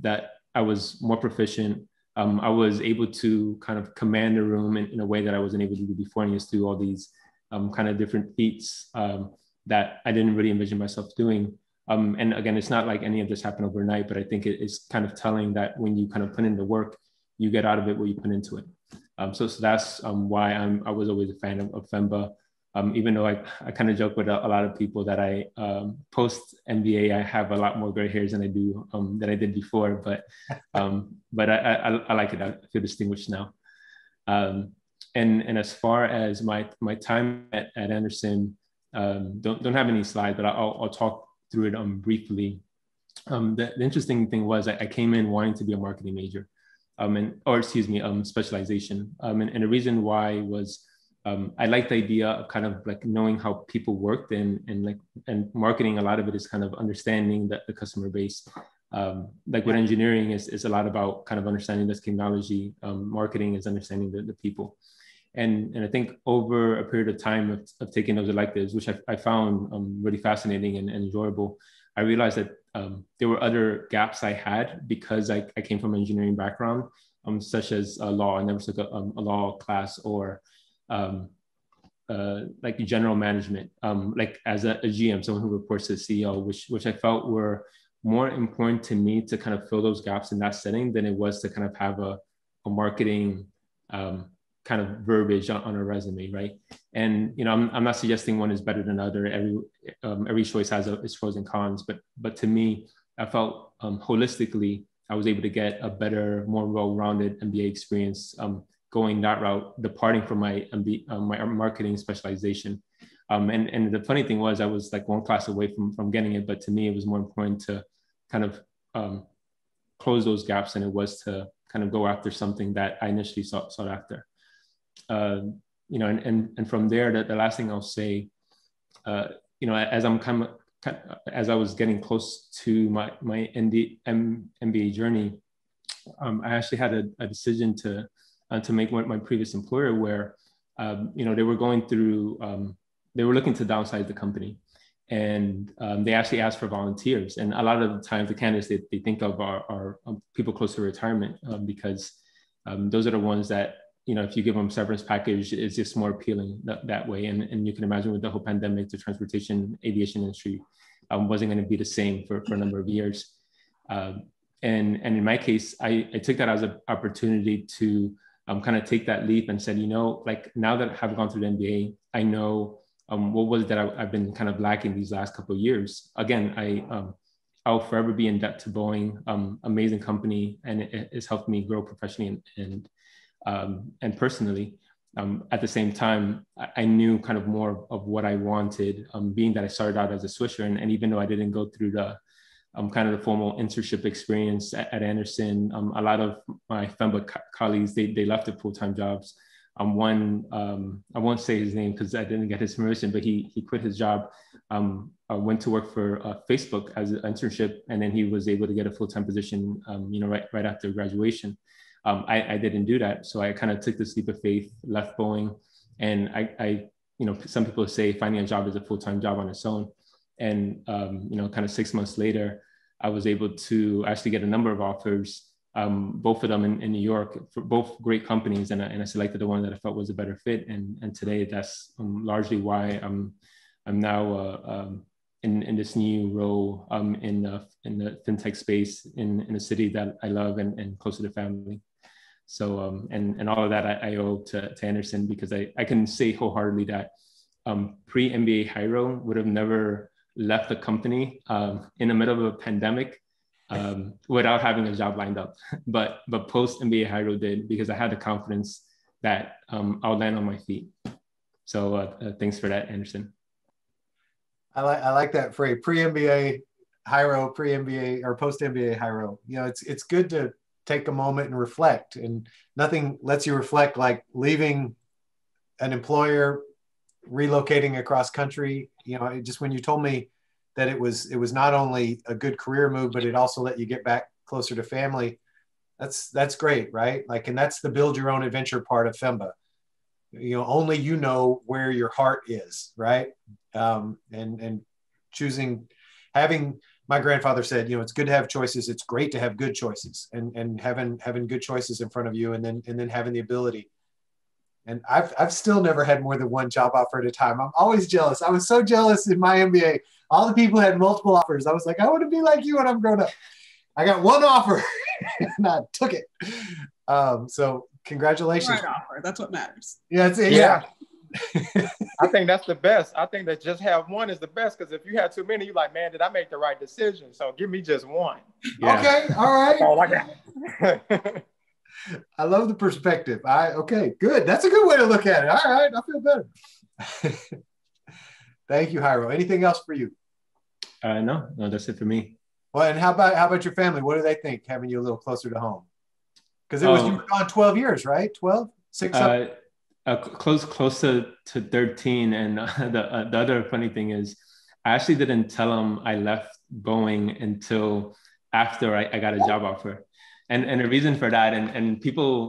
that I was more proficient. I was able to kind of command the room in a way that I wasn't able to do before, and just do all these kind of different feats that I didn't really envision myself doing. And again, it's not like any of this happened overnight, but I think it's kind of telling that when you kind of put in the work, you get out of it what you put into it. So that's why I was always a fan of FEMBA. Even though I kind of joke with a lot of people that I post-MBA, I have a lot more gray hairs than I did before, but I like it. I feel distinguished now. And as far as my time at Anderson, don't have any slides, but I'll talk through it briefly. The interesting thing was I came in wanting to be a marketing major, specialization. And the reason why was I liked the idea of kind of like knowing how people worked, and marketing. A lot of it is kind of understanding the customer base. Like with engineering is a lot about kind of understanding this technology. Marketing is understanding the people. And I think over a period of time of taking those electives, which I found really fascinating and enjoyable, I realized that there were other gaps I had because I came from an engineering background, such as law. I never took a law class, or like general management, like as a GM, someone who reports to the CEO, which I felt were more important to me to kind of fill those gaps in that setting than it was to kind of have a marketing kind of verbiage on a resume, right? And I'm not suggesting one is better than other. Every choice has its pros and cons, but to me, I felt holistically I was able to get a better, more well-rounded MBA experience going that route, departing from my my marketing specialization. And the funny thing was I was like one class away from getting it, but to me it was more important to kind of close those gaps than it was to kind of go after something that I initially sought after. And from there, the last thing I'll say, as I was getting close to my MBA journey, I actually had a decision to make with my previous employer, where they were going through, they were looking to downsize the company, and they actually asked for volunteers. And a lot of the times, the candidates they think of are people close to retirement, because those are the ones that, if you give them severance package, it's just more appealing that way. And you can imagine with the whole pandemic, the transportation aviation industry wasn't going to be the same for a number of years. And in my case, I took that as an opportunity to kind of take that leap and said, like now that I've gone through the MBA, I know what was it that I've been kind of lacking these last couple of years. Again, I'll forever be in debt to Boeing, amazing company, and it's helped me grow professionally and personally. At the same time, I knew kind of more of what I wanted, being that I started out as a Swisher. And even though I didn't go through the kind of the formal internship experience at Anderson, a lot of my FEMBA colleagues, they left their full-time jobs. One, I won't say his name because I didn't get his permission, but he quit his job, went to work for Facebook as an internship, and then he was able to get a full-time position, right after graduation. I didn't do that. So I kind of took this leap of faith, left Boeing. And I some people say finding a job is a full-time job on its own. And, kind of 6 months later, I was able to actually get a number of offers, both of them in New York, for both great companies. And I selected the one that I felt was a better fit. And today that's largely why I'm now in this new role in the FinTech space in a city that I love and close to the family. So, and all of that I owe to Anderson, because I can say wholeheartedly that pre-MBA Jairo would have never left the company in the middle of a pandemic without having a job lined up. But post-MBA Jairo did, because I had the confidence that I'll land on my feet. So thanks for that, Anderson. I like that phrase, pre-MBA Jairo, pre-MBA or post-MBA Jairo. It's good to take a moment and reflect, and nothing lets you reflect like leaving an employer relocating across country, you know, just when you told me that it was not only a good career move, but it also let you get back closer to family. That's great, right? Like, and that's the build your own adventure part of FEMBA. You know, only you know where your heart is, right? And choosing, having, my grandfather said, you know, it's good to have choices. It's great to have good choices, and having good choices in front of you, and then having the ability. And I've still never had more than one job offer at a time. I'm always jealous. I was so jealous in my MBA. All the people had multiple offers. I was like, I want to be like you when I'm grown up. I got one offer and I took it. So congratulations. Right offer. That's what matters. Yeah, that's it. Yeah. I think that's the best. I think that just have one is the best, because if you have too many, you're like, man, did I make the right decision? So give me just one. Yeah. Okay. All right. Oh, I got I love the perspective. Okay, good. That's a good way to look at it. All right. I feel better. Thank you, Jairo. Anything else for you? No, that's it for me. Well, and how about your family? What do they think, having you a little closer to home? Because you were gone 12 years, right? 12? 6? Close to 13. And the other funny thing is, I actually didn't tell them I left Boeing until after I got a job offer. And the reason for that, and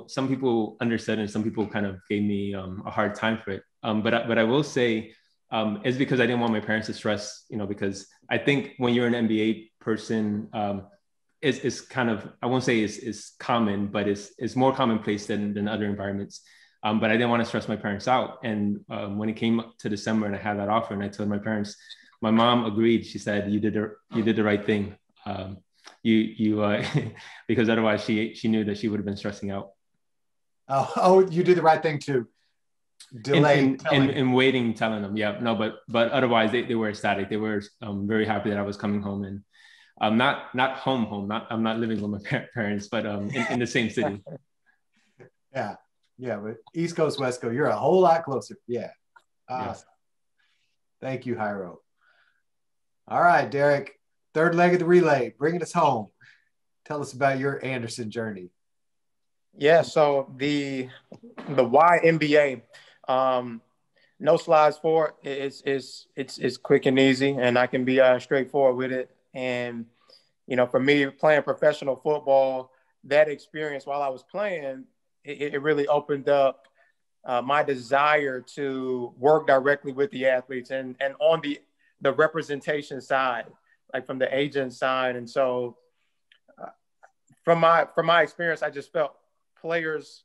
some people understood, and some people kind of gave me a hard time for it. But I will say, it's because I didn't want my parents to stress, you know, because I think when you're an MBA person, it's kind of, I won't say it's common, but it's more commonplace than other environments. But I didn't want to stress my parents out. And when it came to December and I had that offer and I told my parents, my mom agreed. She said, you did the right thing. Because otherwise she knew that she would have been stressing out. Oh, you did the right thing too. Delay and waiting, telling them. Yeah, no, but otherwise they were ecstatic. They were very happy that I was coming home, and not home. I'm not living with my parents, but in the same city. Yeah, but East Coast, West Coast, you're a whole lot closer. Yeah, awesome. Yeah. Thank you, Jairo. All right, Derek, third leg of the relay, bringing us home. Tell us about your Anderson journey. Yeah, so the why MBA. No slides for it. It's quick and easy, and I can be straightforward with it. And you know, for me, playing professional football, that experience while I was playing, it really opened up my desire to work directly with the athletes and on the representation side, like from the agent side. And so, from my experience, I just felt players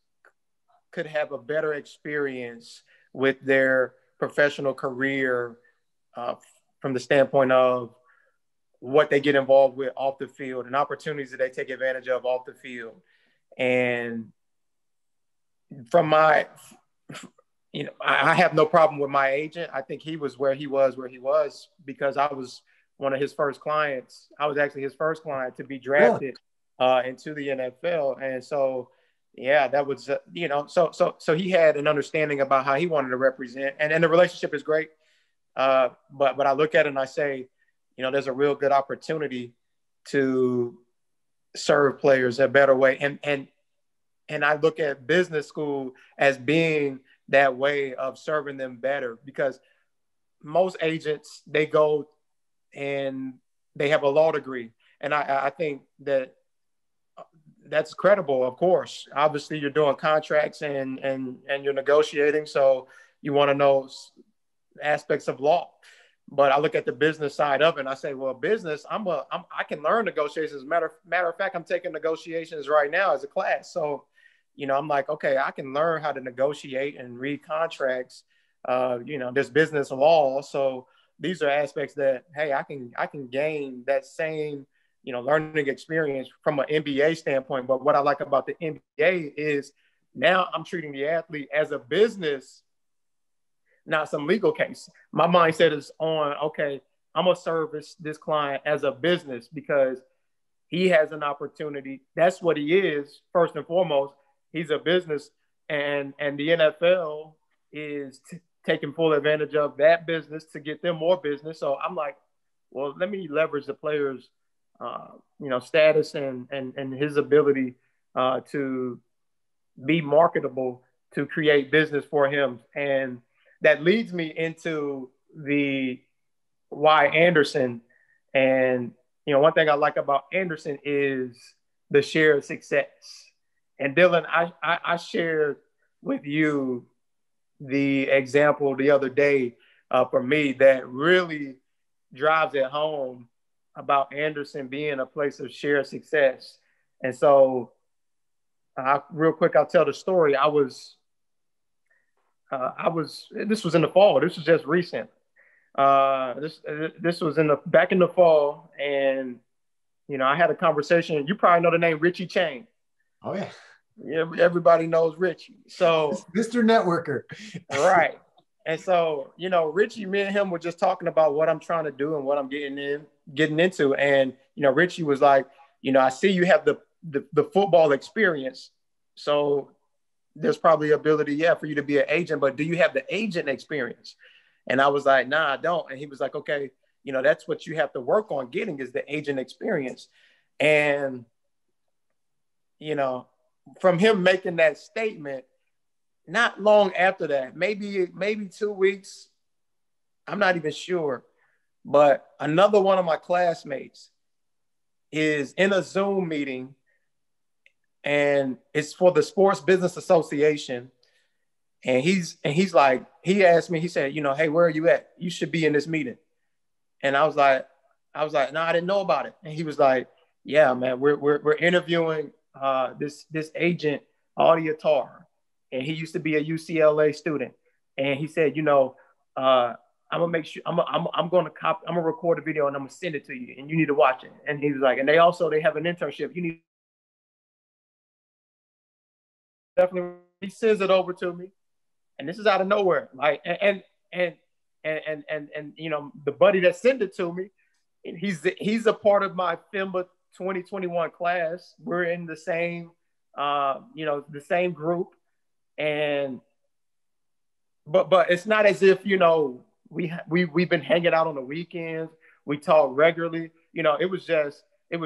could have a better experience with their professional career from the standpoint of what they get involved with off the field and opportunities that they take advantage of off the field. And from I have no problem with my agent. I think he was where he was because I was one of his first clients. I was actually his first client to be drafted into the NFL. And so, yeah, that was, so he had an understanding about how he wanted to represent, and the relationship is great. But I look at it and I say, you know, there's a real good opportunity to serve players a better way. And I look at business school as being that way of serving them better, because most agents, they go and they have a law degree. And I think that's credible, of course. Obviously, you're doing contracts and you're negotiating, so you want to know aspects of law. But I look at the business side of it and I say, well, business, I can learn negotiations. Matter of fact, I'm taking negotiations right now as a class. So, you know, I'm like, okay, I can learn how to negotiate and read contracts. There's business law. So these are aspects that, hey, I can gain that same, learning experience from an MBA standpoint. But what I like about the MBA is now I'm treating the athlete as a business, not some legal case. My mindset is on, okay, I'm going to service this client as a business because he has an opportunity. That's what he is, first and foremost. He's a business, and the NFL is taking full advantage of that business to get them more business. So I'm like, well, let me leverage the player's, status and his ability to be marketable to create business for him. And that leads me into the why Anderson. And, you know, one thing I like about Anderson is the shared success. And Dylan, I shared with you the example the other day for me that really drives it home about Anderson being a place of shared success. And so real quick, I'll tell the story. This was in the fall. This was just recent. This was back in the fall, and you know, I had a conversation. You probably know the name Richie Chang. Oh yeah, yeah. Everybody knows Richie. So Mr. Networker, right? And so, you know, Richie, me and him were just talking about what I'm trying to do and what I'm getting into. And you know, Richie was like, you know, I see you have the football experience, so there's probably ability, yeah, for you to be an agent, but do you have the agent experience? And I was like, nah, I don't. And he was like, okay, you know, that's what you have to work on getting is the agent experience. And, you know, from him making that statement, not long after that, maybe 2 weeks, I'm not even sure, but another one of my classmates is in a Zoom meeting, and it's for the Sports Business Association. And he's like, he asked me, he said, you know, hey, where are you at? You should be in this meeting. And I was like, no, I didn't know about it. And he was like, yeah, man, we're interviewing this agent, Audiatar. And he used to be a UCLA student. And he said, you know, I'm gonna make sure I'm gonna record a video and I'm gonna send it to you and you need to watch it. And he was like, and they have an internship. You need definitely. He sends it over to me. And this is out of nowhere. Like, and you know, the buddy that sent it to me, he's a part of my FEMBA 2021 class. We're in the same, you know, the same group. And, but it's not as if, you know, we've been hanging out on the weekends. We talk regularly, you know, it was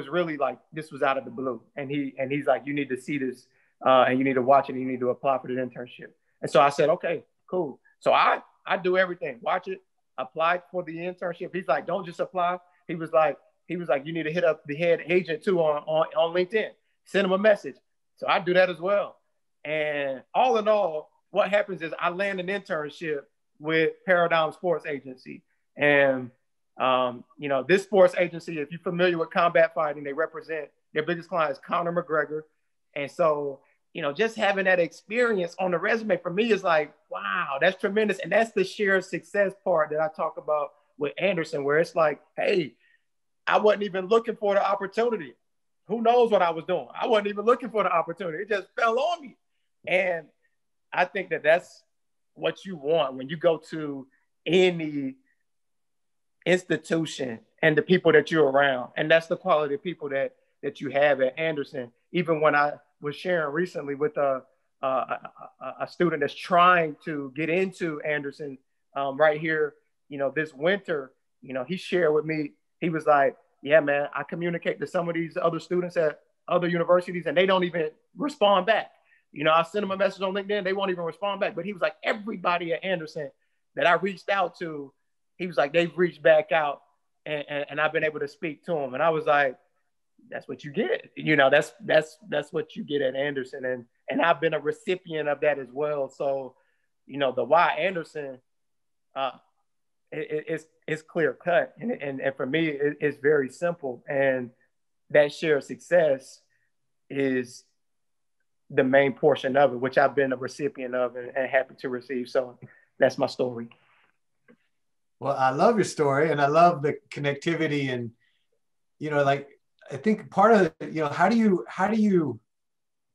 really like, this was out of the blue. And he's like, you need to see this and you need to watch it. And you need to apply for the internship. And so I said, okay, cool. So I do everything, watch it, apply for the internship. He's like, don't just apply. He was like, you need to hit up the head agent too on LinkedIn, send him a message. So I do that as well. And all in all, what happens is I land an internship with Paradigm Sports Agency. And, you know, this sports agency, if you're familiar with combat fighting, they represent, their biggest client is Conor McGregor. And so, you know, just having that experience on the resume for me is like, wow, that's tremendous. And that's the shared success part that I talk about with Anderson, where it's like, hey, I wasn't even looking for the opportunity. Who knows what I was doing? I wasn't even looking for the opportunity. It just fell on me. And I think that that's what you want when you go to any institution and the people that you're around. And that's the quality of people that you have at Anderson. Even when I was sharing recently with a student that's trying to get into Anderson right here, you know, this winter, you know, he shared with me, he was like, yeah, man, I communicate to some of these other students at other universities and they don't even respond back. You know, I send them a message on LinkedIn, they won't even respond back. But he was like, everybody at Anderson that I reached out to, he was like, they've reached back out and I've been able to speak to them. And I was like, that's what you get. You know, that's what you get at Anderson. And I've been a recipient of that as well. So, you know, the why Anderson, it's clear cut. And for me, it's very simple. And that shared success is the main portion of it, which I've been a recipient of and happy to receive. So that's my story. Well, I love your story and I love the connectivity and, you know, like, I think part of, you know, how do you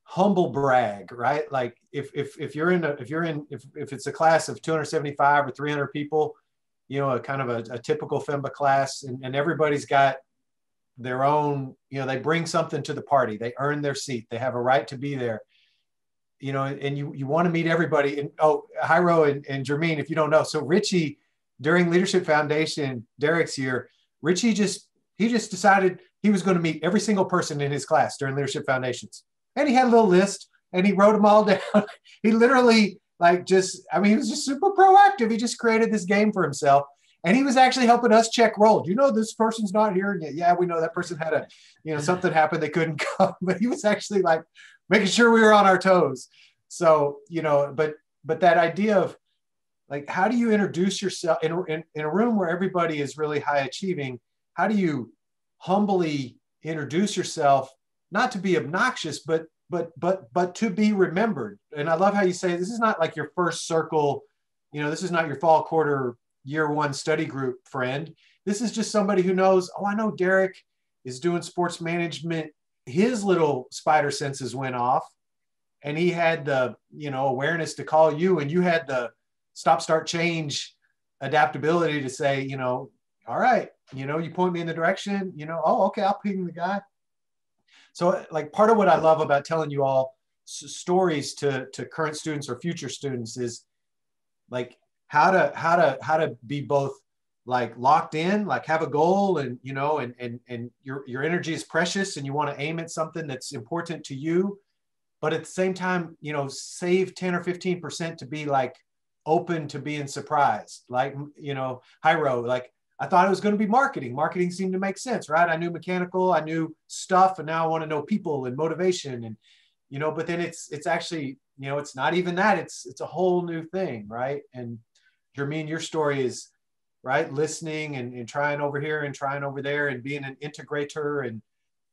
humble brag, right? Like if it's a class of 275 or 300 people, you know, a kind of a typical FEMBA class and everybody's got their own, you know, they bring something to the party, they earn their seat, they have a right to be there, you know, and you want to meet everybody. And Jairo and Jermeen, if you don't know, so Richie, during Leadership Foundation, Derek's year, Richie just decided he was going to meet every single person in his class during Leadership Foundations. And he had a little list, and he wrote them all down. He literally like just, I mean, he was just super proactive. He just created this game for himself. And he was actually helping us check roll. Do you know this person's not here? And yeah, we know that person had a, you know, something happened. They couldn't come, but he was actually like making sure we were on our toes. So, you know, but that idea of like, how do you introduce yourself in a room where everybody is really high achieving? How do you humbly introduce yourself, not to be obnoxious, but to be remembered? And I love how you say, this is not like your first circle, you know, this is not your fall quarter year one study group friend. This is just somebody who knows, oh, I know Derek is doing sports management. His little spider senses went off and he had the, you know, awareness to call you, and you had the stop, start, change adaptability to say, you know, all right, you know, you point me in the direction, you know, oh, okay, I'll ping the guy. So like part of what I love about telling you all stories to current students or future students is like, how to be both like locked in, like have a goal, and you know, and your energy is precious and you want to aim at something that's important to you, but at the same time, you know, save 10 or 15% to be like open to being surprised. Like, you know, Jairo, like I thought it was going to be marketing. Marketing seemed to make sense, right? I knew mechanical, I knew stuff, and now I want to know people and motivation, and you know, but then it's actually, you know, it's not even that, it's a whole new thing, right? And Jermeen, your story is, right, listening and trying over here and trying over there and being an integrator, and,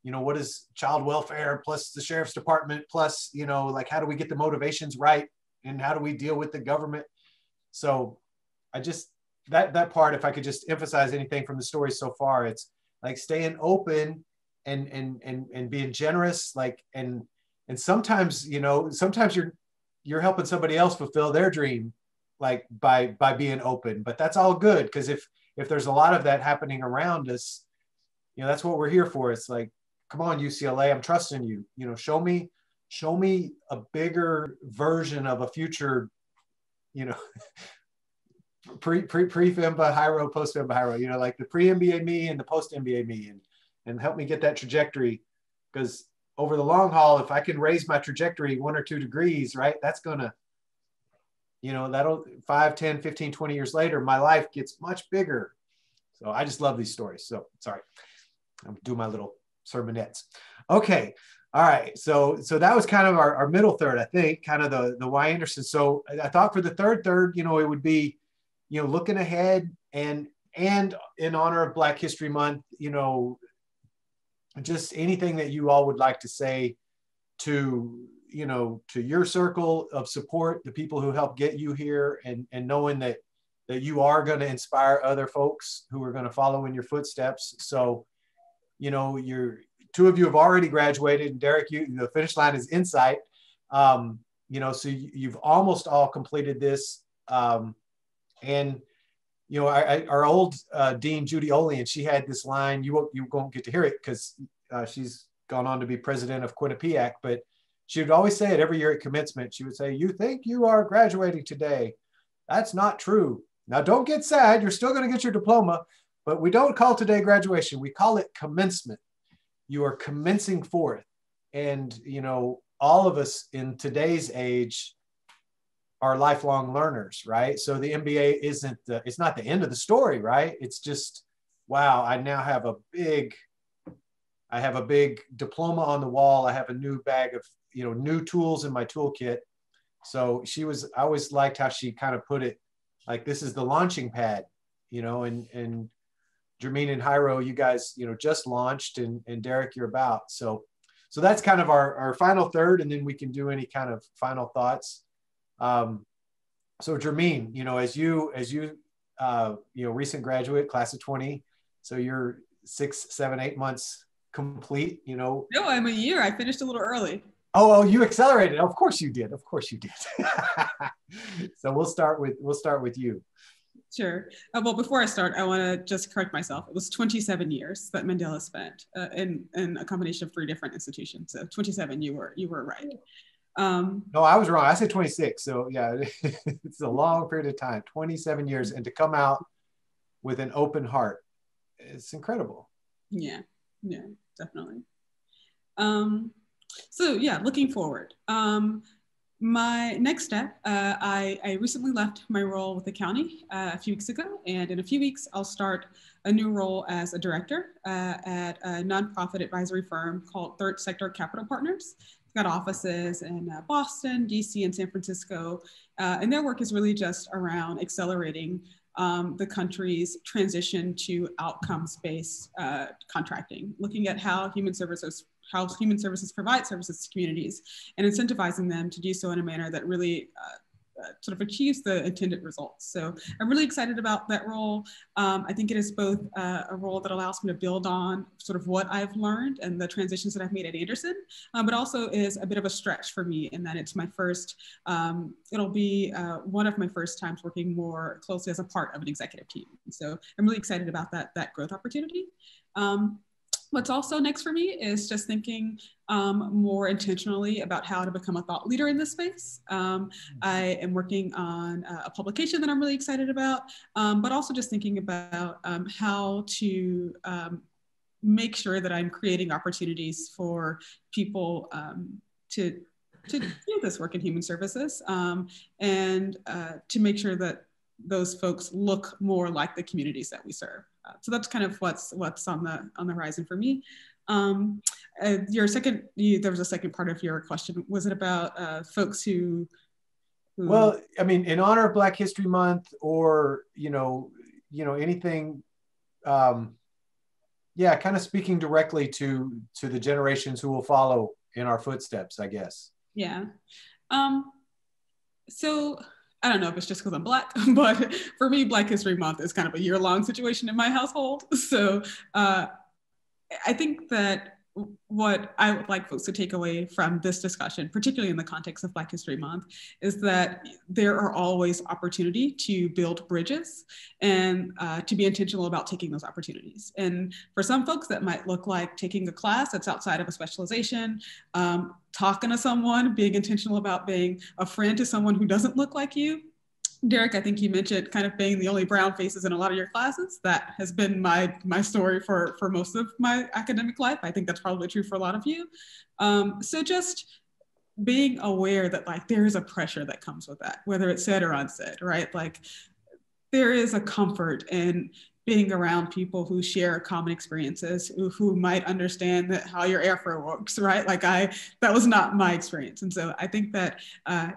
you know, what is child welfare plus the sheriff's department plus, you know, like how do we get the motivations right and how do we deal with the government? So I just, that part, if I could just emphasize anything from the story so far, it's like staying open and being generous, like, and sometimes, you know, sometimes you're helping somebody else fulfill their dream, like by being open, but that's all good. Because if there's a lot of that happening around us, you know, that's what we're here for. It's like, come on, UCLA, I'm trusting you, you know, show me a bigger version of a future, you know, pre-FEMBA Jairo, post-FEMBA Jairo, you know, like the pre-MBA me and the post-MBA me, and help me get that trajectory. Because over the long haul, if I can raise my trajectory 1 or 2 degrees, right, that's gonna, you know, that'll 5, 10, 15, 20 years later, my life gets much bigger. So I just love these stories. So sorry, I'm doing my little sermonettes. Okay. All right. So that was kind of our middle third, I think, kind of the why Anderson. So I thought for the third, you know, it would be, you know, looking ahead and in honor of Black History Month, you know, just anything that you all would like to say to, you know, to your circle of support, the people who helped get you here, and knowing that you are going to inspire other folks who are going to follow in your footsteps. So, you know, two of you have already graduated, and Derek, the finish line is in sight. You know, so you've almost all completed this. And, you know, our old Dean, Judy Olean, she had this line, you won't get to hear it because she's gone on to be president of Quinnipiac, but she would always say it every year at commencement. She would say, you think you are graduating today. That's not true. Now, don't get sad. You're still going to get your diploma, but we don't call today graduation. We call it commencement. You are commencing forth. And, you know, all of us in today's age are lifelong learners, right? So the MBA it's not the end of the story, right? It's just, wow, I now have a big diploma on the wall. I have a new bag of, you know, new tools in my toolkit. So I always liked how she kind of put it, like, this is the launching pad, you know, and Jermeen and Jairo, you guys, you know, just launched, and Derek, you're about. So that's kind of our final third, and then we can do any kind of final thoughts. So Jermeen, you know, as you know, recent graduate, class of 20, so you're 6, 7, 8 months complete, you know. No, I'm a year. I finished a little early. Oh, you accelerated. Of course you did. Of course you did. So we'll start with you. Sure. Well, before I start, I want to just correct myself. It was 27 years that Mandela spent in a combination of 3 different institutions. So 27, you were right. No, I was wrong. I said 26. So yeah, it's a long period of time, 27 years. And to come out with an open heart, it's incredible. Yeah, definitely. So yeah, looking forward. My next step, I recently left my role with the county a few weeks ago, and in a few weeks, I'll start a new role as a director at a nonprofit advisory firm called Third Sector Capital Partners. It's got offices in Boston, DC, and San Francisco, and their work is really just around accelerating the country's transition to outcomes-based contracting, looking at how human services provide services to communities and incentivizing them to do so in a manner that really sort of achieves the intended results. So I'm really excited about that role. I think it is both a role that allows me to build on sort of what I've learned and the transitions that I've made at Anderson, but also is a bit of a stretch for me in that it's my first, it'll be one of my first times working more closely as a part of an executive team. So I'm really excited about that growth opportunity. What's also next for me is just thinking more intentionally about how to become a thought leader in this space. I am working on a publication that I'm really excited about, but also just thinking about how to make sure that I'm creating opportunities for people to do this work in human services and to make sure that those folks look more like the communities that we serve. So that's kind of what's on the horizon for me. There was a second part of your question. Was it about folks who? Well, I mean, in honor of Black History Month, or anything. Yeah, kind of speaking directly to the generations who will follow in our footsteps, I guess. Yeah. So I don't know if it's just because I'm Black, but for me, Black History Month is kind of a year-long situation in my household. So I think that what I would like folks to take away from this discussion, particularly in the context of Black History Month, is that there are always opportunity to build bridges and to be intentional about taking those opportunities. And for some folks, that might look like taking a class that's outside of a specialization, talking to someone, being intentional about being a friend to someone who doesn't look like you. Derek, I think you mentioned kind of being the only brown faces in a lot of your classes. That has been my story for most of my academic life. I think that's probably true for a lot of you. So just being aware that like there is a pressure that comes with that, whether it's said or unsaid, right? Like there is a comfort in being around people who share common experiences, who might understand how your airflow works, right? Like that was not my experience. And so I think that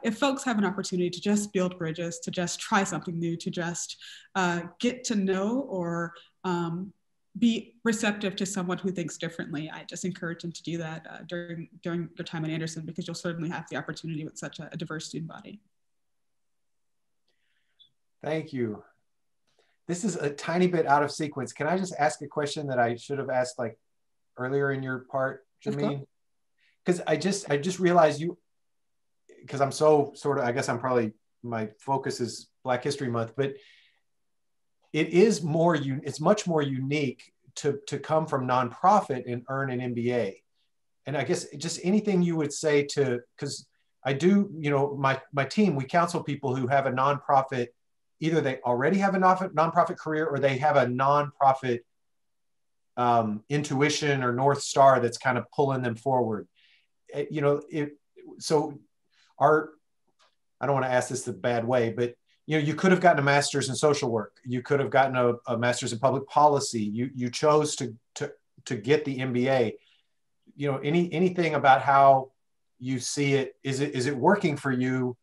if folks have an opportunity to just build bridges, to just try something new, to just get to know or be receptive to someone who thinks differently, I just encourage them to do that during your time at Anderson, because you'll certainly have the opportunity with such a diverse student body. Thank you. This is a tiny bit out of sequence. Can I just ask a question that I should have asked like earlier in your part, Jermeen? Because I just realized because I'm so sort of, I guess I'm probably, my focus is Black History Month, but it's much more unique to come from nonprofit and earn an MBA. And I guess just anything you would say because I do, my team, we counsel people who have a nonprofit. Either they already have a nonprofit career or they have a nonprofit intuition or North Star that's kind of pulling them forward. I don't want to ask this the bad way, but you could have gotten a master's in social work. You could have gotten a master's in public policy. You chose to get the MBA. Anything about how you see it? Is it working for you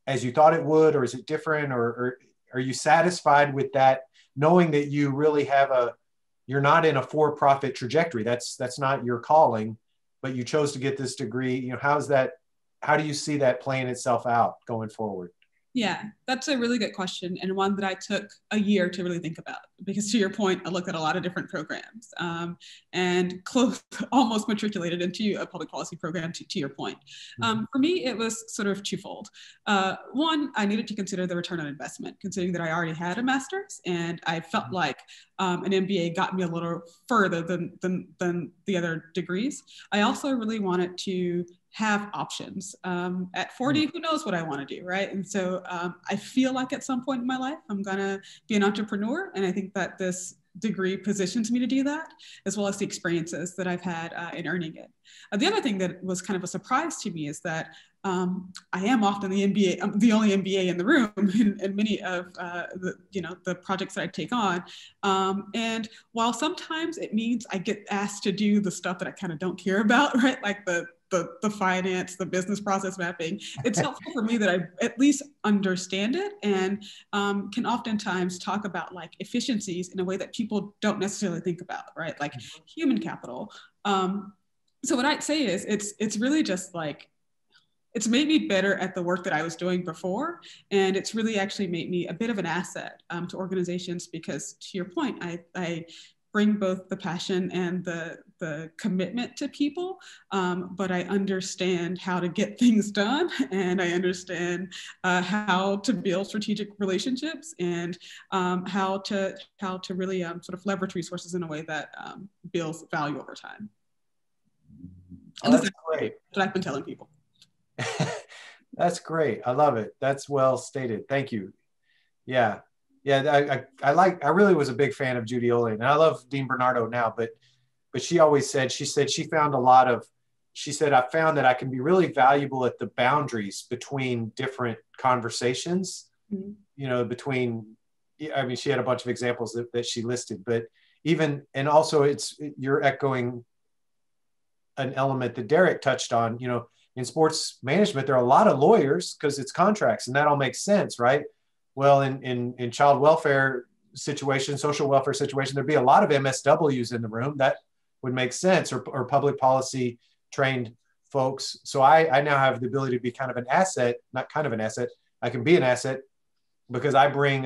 as you thought it would, or is it different, or are you satisfied with that, knowing that you really you're not in a for-profit trajectory? That's not your calling, but you chose to get this degree. How do you see that playing itself out going forward? Yeah, that's a really good question, and one that I took a year to really think about, because to your point, I looked at a lot of different programs and almost matriculated into a public policy program to your point. For me, it was sort of twofold. One, I needed to consider the return on investment, considering that I already had a master's, and I felt like an MBA got me a little further than the other degrees. I also really wanted to have options. At 40, who knows what I want to do, right? And so I feel like at some point in my life, I'm gonna be an entrepreneur. And I think that this degree positions me to do that, as well as the experiences that I've had in earning it. The other thing that was kind of a surprise to me is that I am often the MBA, I'm the only MBA in the room in many of the projects that I take on. And while sometimes it means I get asked to do the stuff that I kind of don't care about, right? Like the finance, the business process mapping, it's helpful for me that I at least understand it and can oftentimes talk about like efficiencies in a way that people don't necessarily think about, right? Like human capital. So what I'd say is it's really just like, it's made me better at the work that I was doing before. And it's really actually made me a bit of an asset to organizations because, to your point, I bring both the passion and the commitment to people, but I understand how to get things done, and I understand how to build strategic relationships and how to really sort of leverage resources in a way that builds value over time. Oh, that's great. What I've been telling people. That's great. I love it. That's well stated. Thank you. Yeah. Yeah. I really was a big fan of Judy Olin, and I love Dean Bernardo now, but she always said, she found I found that I can be really valuable at the boundaries between different conversations, between, I mean, she had a bunch of examples that she listed, but even, and also you're echoing an element that Derek touched on, in sports management, there are a lot of lawyers because it's contracts, and that all makes sense, right? Well, in child welfare situation, social welfare situation, there'd be a lot of MSWs in the room. That would make sense, or public policy trained folks. So I now have the ability to be kind of an asset, not kind of an asset. I can be an asset because I bring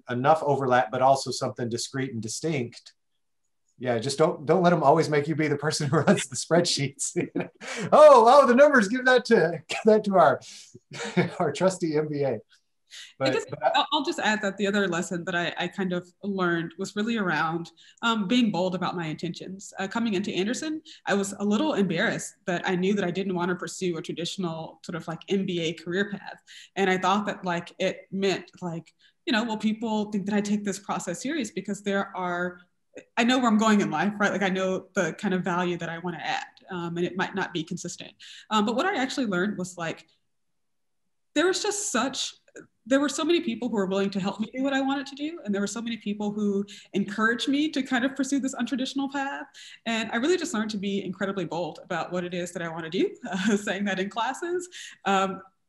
enough overlap, but also something discrete and distinct. Yeah, just don't let them always make you be the person who runs the spreadsheets. oh, the numbers, give that to our trusty MBA. I'll just add that the other lesson that I kind of learned was really around being bold about my intentions. Coming into Anderson, I was a little embarrassed that I knew that I didn't want to pursue a traditional sort of like MBA career path. And I thought that like it meant like, well, people think that I take this process serious because I know where I'm going in life, right? Like I know the kind of value that I want to add, and it might not be consistent. But what I actually learned was like, there were so many people who were willing to help me do what I wanted to do. And there were so many people who encouraged me to kind of pursue this untraditional path. And I really just learned to be incredibly bold about what it is that I want to do, saying that in classes,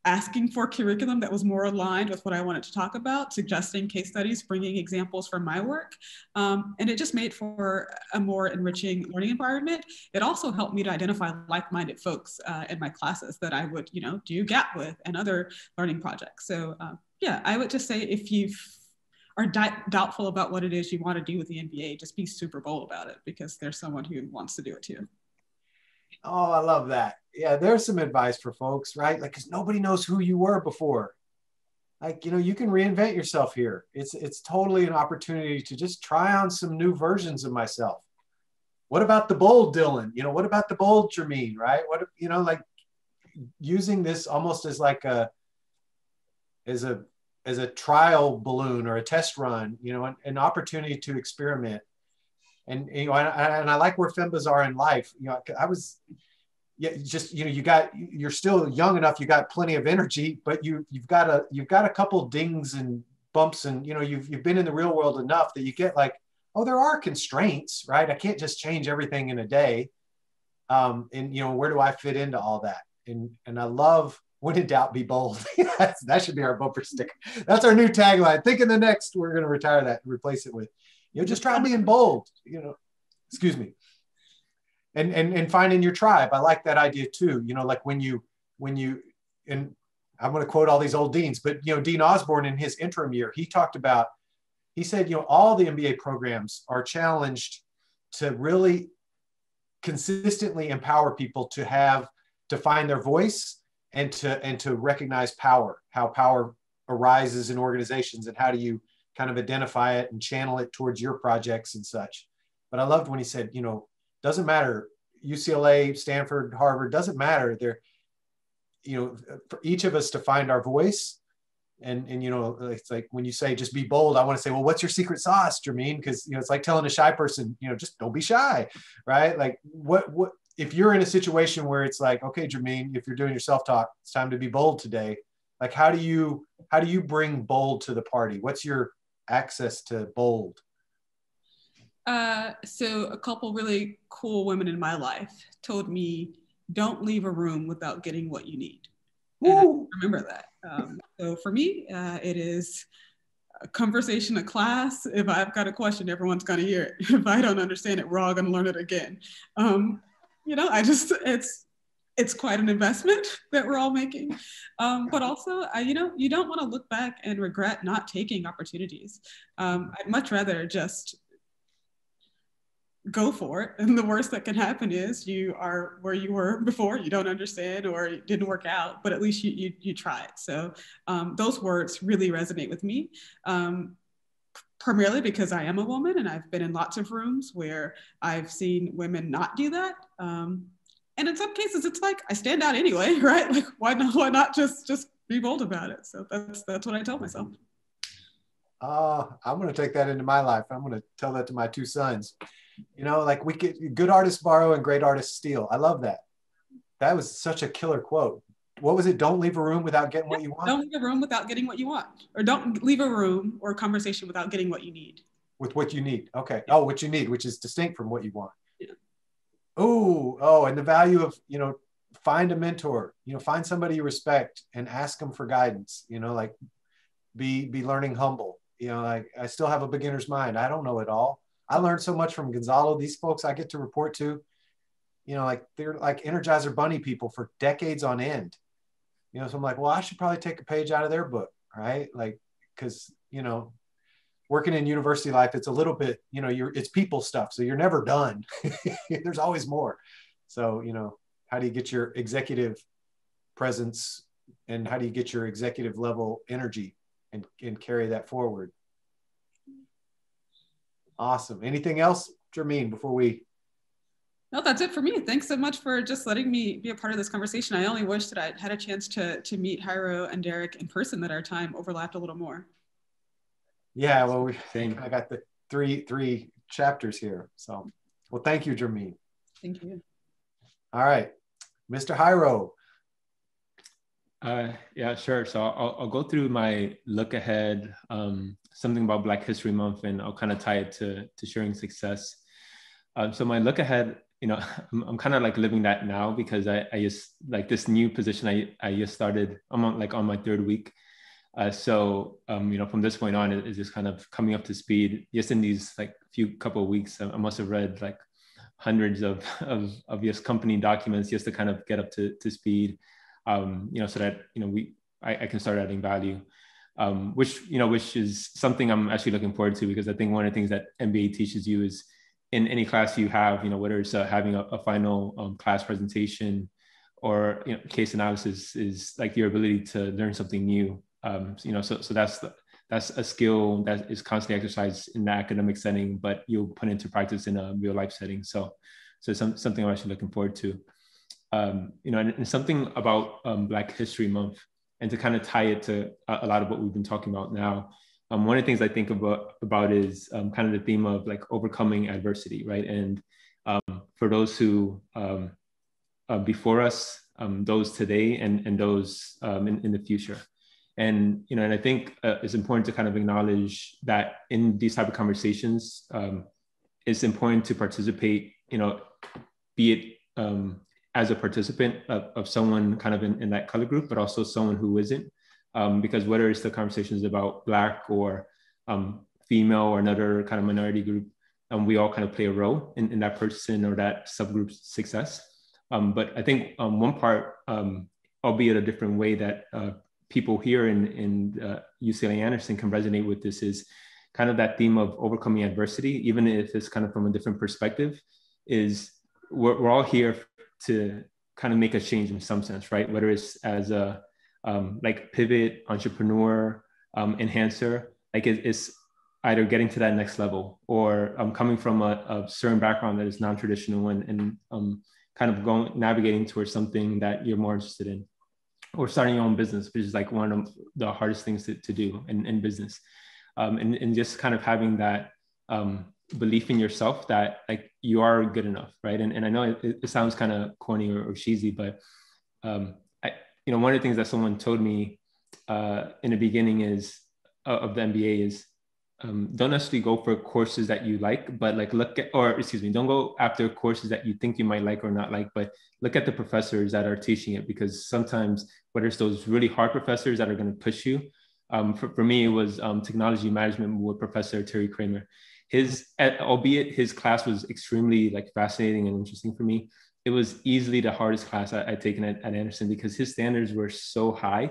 asking for curriculum that was more aligned with what I wanted to talk about, suggesting case studies, bringing examples from my work. And it just made for a more enriching learning environment. It also helped me to identify like-minded folks in my classes that I would, do GAP with and other learning projects. So yeah, I would just say if you are doubtful about what it is you want to do with the MBA, just be super bold about it because there's someone who wants to do it too. Oh, I love that. Yeah, there's some advice for folks, right? Like, because nobody knows who you were before. Like, you can reinvent yourself here. It's totally an opportunity to just try on some new versions of myself. What about the bold Dylan? What about the bold Jermeen, right? What, like using this almost as like as a trial balloon or a test run, an opportunity to experiment. And, and I like where FEMBAs are in life. You're still young enough, you got plenty of energy, but you've got a couple dings and bumps, and you've been in the real world enough that you get like, oh, there are constraints, right? I can't just change everything in a day. And where do I fit into all that? And I love, when in doubt, be bold. That should be our bumper sticker. That's our new tagline. Think in the next, we're going to retire that and replace it with, just try being bold, excuse me. And finding your tribe. I like that idea too. Like when you, and I'm going to quote all these old deans, but Dean Osborne in his interim year, he said, all the MBA programs are challenged to really consistently empower people to find their voice and to recognize power, how power arises in organizations, and how do you kind of identify it and channel it towards your projects and such. But I loved when he said, doesn't matter, UCLA, Stanford, Harvard, doesn't matter. For each of us to find our voice, And, you know, it's like when you say just be bold, I want to say, well, what's your secret sauce, Jermeen? Because, you know, it's like telling a shy person, you know, just don't be shy, right? Like what if you're in a situation where it's like, okay, Jermeen, if you're doing your self-talk, it's time to be bold today. Like, how do you bring bold to the party? What's your access to bold? So a couple really cool women in my life told me, don't leave a room without getting what you need. And I remember that. So for me, it is a conversation in class. If I've got a question, everyone's going to hear it. If I don't understand it, we're all going to learn it again. You know, it's quite an investment that we're all making. But also, you know, you don't want to look back and regret not taking opportunities. I'd much rather just go for it. And the worst that can happen is you are where you were before, you don't understand, or it didn't work out, but at least you tried. So those words really resonate with me, primarily because I am a woman and I've been in lots of rooms where I've seen women not do that. And in some cases, it's like, I stand out anyway, right? Like, why not just be bold about it? So that's what I tell myself. I'm going to take that into my life. I'm going to tell that to my two sons. You know, like, we get good artists borrow and great artists steal. I love that. That was such a killer quote. What was it? Don't leave a room without getting what you want. Don't leave a room without getting what you want, or don't leave a room or a conversation without getting what you need. With what you need. Okay. Oh, what you need, which is distinct from what you want. Yeah. Oh, and the value of, you know, find a mentor, you know, find somebody you respect and ask them for guidance, you know, like be learning humble, you know, like, I still have a beginner's mind. I don't know it all. I learned so much from Gonzalo. These folks I get to report to, you know, like, they're like Energizer Bunny people for decades on end. You know, so I'm like, well, I should probably take a page out of their book, right? Like, because, you know, working in university life, it's a little bit, you know, it's people stuff. So you're never done. There's always more. So, you know, how do you get your executive presence, and how do you get your executive level energy and carry that forward? Awesome. Anything else, Jermeen, before we? No, that's it for me. Thanks so much for just letting me be a part of this conversation. I only wish that I had a chance to meet Jairo and Derek in person, that our time overlapped a little more. Yeah, well, I got the three chapters here. So, well, thank you, Jermeen. Thank you. All right, Mr. Jairo. Yeah, sure. So I'll go through my look ahead, something about Black History Month, and I'll kind of tie it to sharing success. So my look ahead, you know, I'm kind of like living that now, because I just, like, this new position I just started, I'm on my third week. So, you know, from this point on, it's just kind of coming up to speed. Just in these like couple of weeks, I must have read like hundreds of just company documents just to kind of get up to speed. You know, so that, you know, I can start adding value, which is something I'm actually looking forward to, because I think one of the things that MBA teaches you is, in any class you have, you know, whether it's having a final class presentation or, you know, case analysis, is like your ability to learn something new. You know, so that's a skill that is constantly exercised in the academic setting, but you'll put into practice in a real life setting. So something I'm actually looking forward to. You know, and something about Black History Month, and to kind of tie it to a lot of what we've been talking about now. One of the things I think about is kind of the theme of like overcoming adversity, right? And for those who before us, those today, and those in the future. And, you know, and I think it's important to kind of acknowledge that in these type of conversations, it's important to participate, you know, be it as a participant of someone kind of in that color group, but also someone who isn't. Because whether it's the conversations about Black or female or another kind of minority group, we all kind of play a role in that person or that subgroup's success. But I think one part, albeit a different way, that people here in UCLAAnderson can resonate with this is kind of that theme of overcoming adversity, even if it's kind of from a different perspective, is we're all here to kind of make a change in some sense, right? Whether it's as a like pivot, entrepreneur, enhancer, like it's either getting to that next level, or coming from a certain background that is non-traditional and kind of navigating towards something that you're more interested in. or starting your own business, which is like one of the hardest things to do in business. And just kind of having that belief in yourself that like you are good enough, right? And I know it sounds kind of corny or cheesy, but one of the things that someone told me in the beginning is of the MBA is don't necessarily go for courses that you like, but like don't go after courses that you think you might like or not like, but look at the professors that are teaching it, because sometimes whether it's those really hard professors that are going to push you. For me, it was technology management with Professor Terry Kramer. Albeit his class was extremely like fascinating and interesting for me, it was easily the hardest class I'd taken at Anderson, because his standards were so high,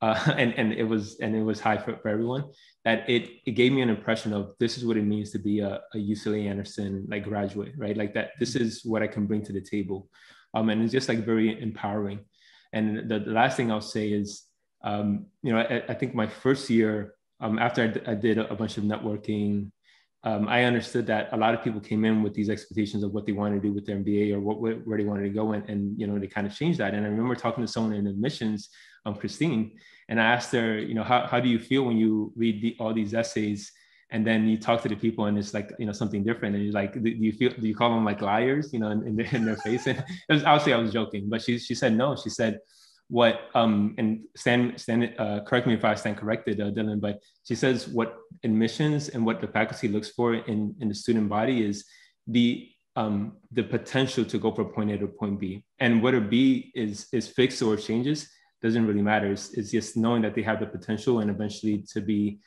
and it was high for everyone, that it gave me an impression of this is what it means to be a UCLAAnderson like graduate, right? Like that, this is what I can bring to the table, and it's just like very empowering. And the last thing I'll say is, I think my first year, after I did a bunch of networking, I understood that a lot of people came in with these expectations of what they wanted to do with their MBA or where they wanted to go, and they kind of changed that. And I remember talking to someone in admissions, Christine, and I asked her, how do you feel when you read all these essays and then you talk to the people and it's like, something different, and you're like, do you call them like liars, in their face? And obviously I was joking, but she said no. She said, and Stan, correct me if I stand corrected, Dylan, but she says what admissions and what the faculty looks for in the student body is the potential to go from point A to point B, and whether B is fixed or changes doesn't really matter. It's just knowing that they have the potential and eventually to be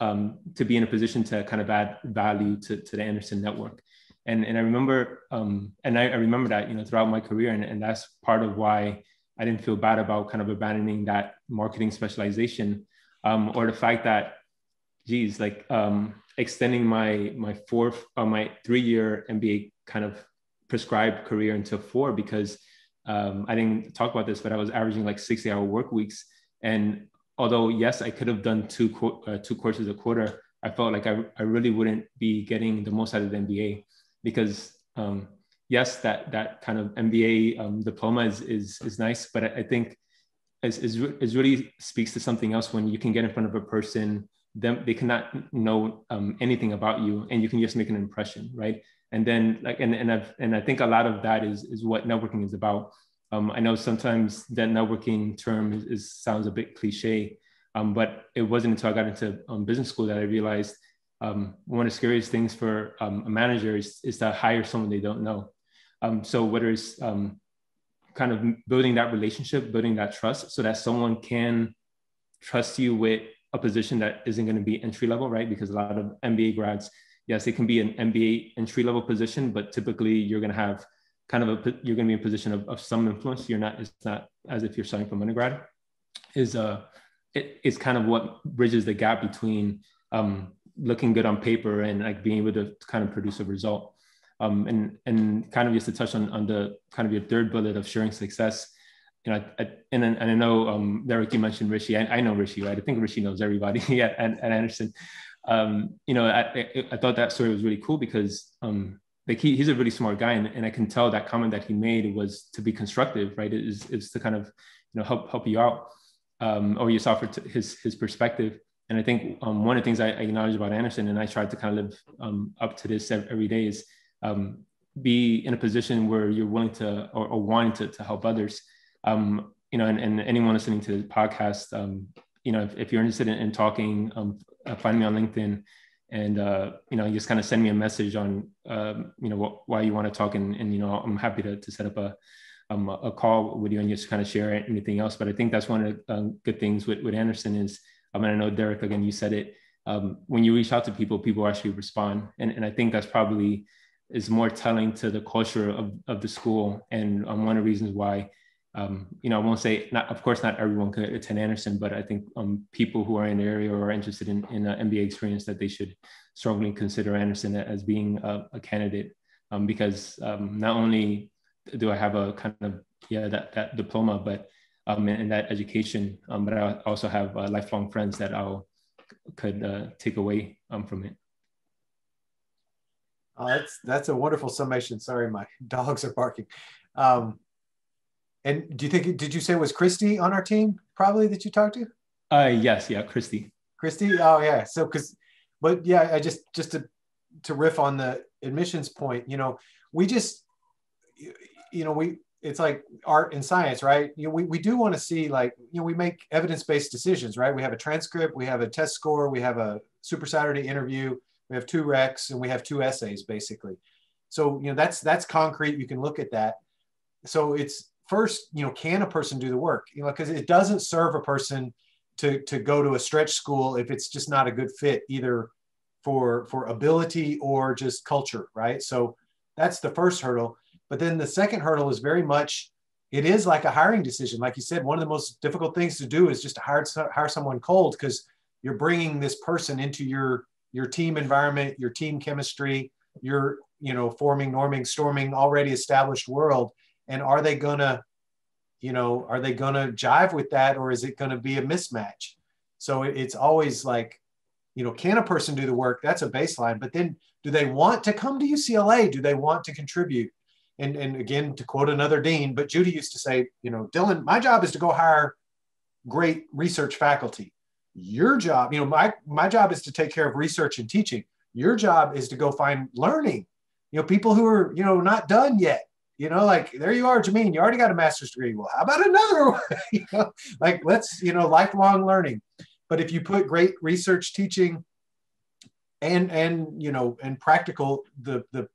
in a position to kind of add value to the Anderson network. And I remember I remember that throughout my career, and that's part of why I didn't feel bad about kind of abandoning that marketing specialization, or the fact that, extending my 3-year MBA kind of prescribed career into 4, because I didn't talk about this, but I was averaging like 60-hour work weeks. And although, yes, I could have done two courses a quarter, I felt like I really wouldn't be getting the most out of the MBA, because yes, that kind of MBA diploma is nice, but I think it really speaks to something else when you can get in front of a person, they cannot know anything about you, and you can just make an impression, right? And then and I think a lot of that is what networking is about. I know sometimes that networking term sounds a bit cliche, but it wasn't until I got into business school that I realized one of the scariest things for a manager is to hire someone they don't know. So whether it's kind of building that relationship, building that trust, so that someone can trust you with a position that isn't going to be entry level, right? Because a lot of MBA grads, yes, it can be an MBA entry level position, but typically you're going to have you're going to be in a position of some influence. It's not as if you're starting from undergrad. It's kind of what bridges the gap between looking good on paper and like being able to kind of produce a result. And kind of just to touch on the kind of your third bullet of sharing success, and I know Derek, you mentioned Richie. I know Richie, right? I think Richie knows everybody at Anderson. I thought that story was really cool because he's a really smart guy, and I can tell that comment that he made was to be constructive, right? It's to kind of help you out, or just offer his perspective. And I think one of the things I acknowledge about Anderson, and I try to kind of live up to this every day, is be in a position where you're willing to or wanting to help others. And anyone listening to the podcast, if you're interested in talking, find me on LinkedIn, and just kind of send me a message on why you want to talk, and I'm happy to set up a call with you and just kind of share anything else. But I think that's one of the good things with Anderson is, and I know Derek, again, you said it, when you reach out to people actually respond, and I think that's probably is more telling to the culture of the school, and one of the reasons why. I won't say, of course, not everyone could attend Anderson, but I think people who are in the area or are interested in an MBA experience, that they should strongly consider Anderson as being a candidate, because not only do I have a kind of, that diploma, but and that education, but I also have lifelong friends that could take away from it. That's a wonderful summation. Sorry, my dogs are barking. And did you say it was Christy on our team probably that you talked to? Yes, yeah, Christy. Christy? Oh yeah. So, but yeah, I just to riff on the admissions point, we just, it's like art and science, right? We do want to see, like, we make evidence-based decisions, right? We have a transcript, we have a test score, we have a SuperSaturday interview, we have 2 recs, and we have 2 essays basically. So, that's concrete. You can look at that. So it's first, can a person do the work? Because it doesn't serve a person to go to a stretch school if it's just not a good fit, either for ability or just culture, right? So that's the first hurdle. But then the second hurdle is very much, it is like a hiring decision. Like you said, one of the most difficult things to do is just to hire someone cold, because you're bringing this person into your team environment, your team chemistry, your, forming, norming, storming already established world. And are they gonna jive with that, or is it gonna be a mismatch? So it's always like, can a person do the work? That's a baseline. But then, do they want to come to UCLA? Do they want to contribute? And again, to quote another dean, but Judy used to say, Dylan, my job is to go hire great research faculty. Your job, my job is to take care of research and teaching. Your job is to go find learning, people who are, not done yet. Like, there you are, Jermeen, you already got a master's degree. Well, how about another one? Like, let's, lifelong learning. But if you put great research, teaching, and practical, the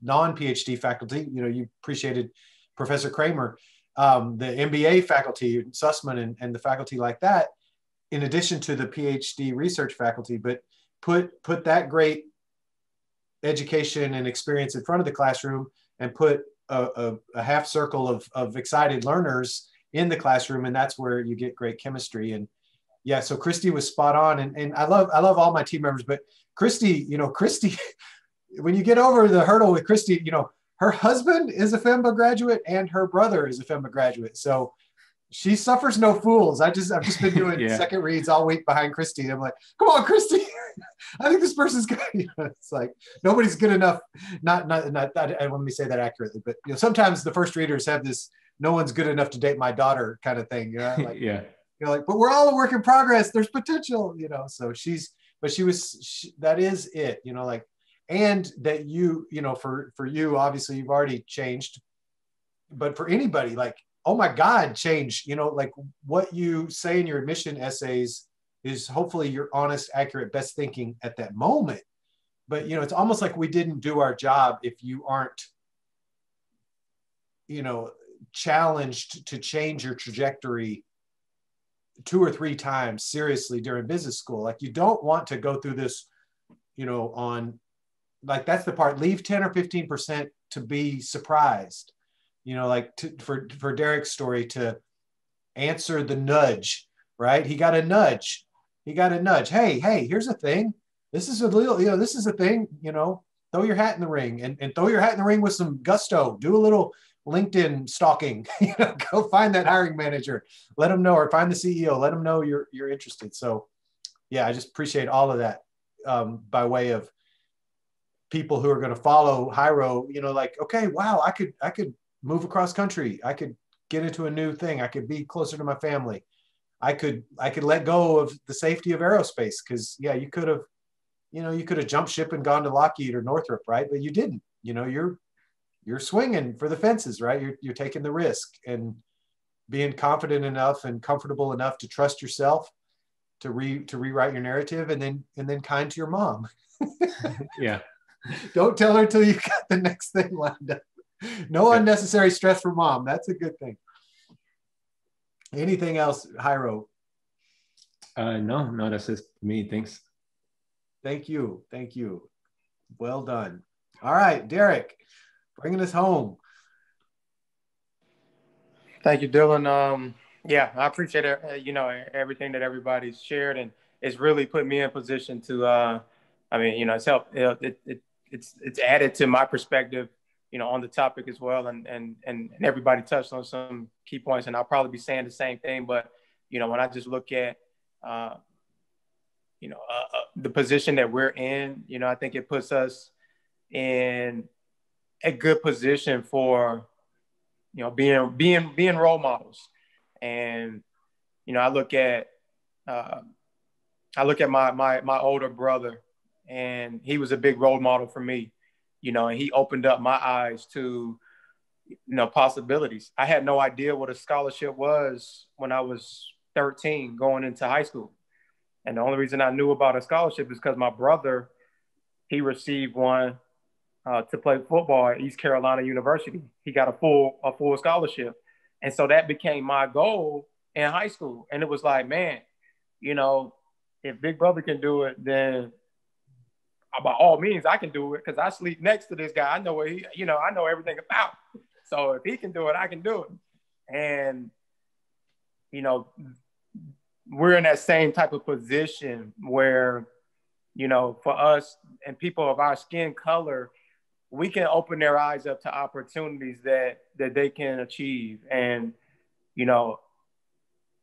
non-PhD faculty, you appreciated Professor Kramer, the MBA faculty, Sussman, and the faculty like that, in addition to the PhD research faculty, but put that great education and experience in front of the classroom, and put a half circle of excited learners in the classroom, and that's where you get great chemistry. And yeah, so Christy was spot on, and I love all my team members, but Christy, when you get over the hurdle with Christy, her husband is a FEMBA graduate and her brother is a FEMBA graduate, so she suffers no fools. I've just been doing second reads all week behind Christy. I'm like, come on, Christy. I think this person's good. It's like, nobody's good enough. Not I don't want me to say that accurately, but sometimes the first readers have this, no one's good enough to date my daughter kind of thing. Like, yeah. Like, but we're all a work in progress. There's potential, so that is it, like, and that for you, obviously you've already changed, but for anybody, like, oh my God, change, like what you say in your admission essays is hopefully your honest, accurate, best thinking at that moment. But, it's almost like we didn't do our job if you aren't, challenged to change your trajectory 2 or 3 times seriously during business school. Like, you don't want to go through this, on, like, that's the part, leave 10 or 15% to be surprised, like for Derek's story, to answer the nudge, right? He got a nudge. Hey, here's a thing. This is a little, this is a thing, throw your hat in the ring, and throw your hat in the ring with some gusto. Do a little LinkedIn stalking, go find that hiring manager, let them know, or find the CEO, let them know you're interested. So yeah, I just appreciate all of that, by way of people who are going to follow Jairo, like, okay, wow, I could move across country. I could get into a new thing. I could be closer to my family. I could let go of the safety of aerospace. Cause yeah, you could have jumped ship and gone to Lockheed or Northrop, right? But you didn't, you're swinging for the fences, right? You're taking the risk and being confident enough and comfortable enough to trust yourself to rewrite your narrative, and then kind to your mom. Yeah. Don't tell her till you got the next thing lined up. No unnecessary stress for mom. That's a good thing. Anything else, Jairo? No, that's just me. Thanks. Thank you. Well done. All right, Derek, bringing us home. Thank you, Dylan. Yeah, I appreciate it. Everything that everybody's shared, and it's really put me in position to. It's helped. It's added to my perspective, on the topic as well, and everybody touched on some key points, and I'll probably be saying the same thing. But when I just look at the position that we're in, I think it puts us in a good position for you know, being role models. And, you know, I look at my older brother, and he was a big role model for me, you know, and he opened up my eyes to, you know, possibilities. I had no idea what a scholarship was when I was 13 going into high school. And the only reason I knew about a scholarship is because my brother, he received one to play football at East Carolina University. He got a full scholarship. And so that became my goal in high school. And it was like, man, you know, if Big Brother can do it, then by all means, I can do it, because I sleep next to this guy. I know what I know everything about. So if he can do it, I can do it. And, you know, we're in that same type of position where, you know, for us and people of our skin color, we can open their eyes up to opportunities that they can achieve. And, you know,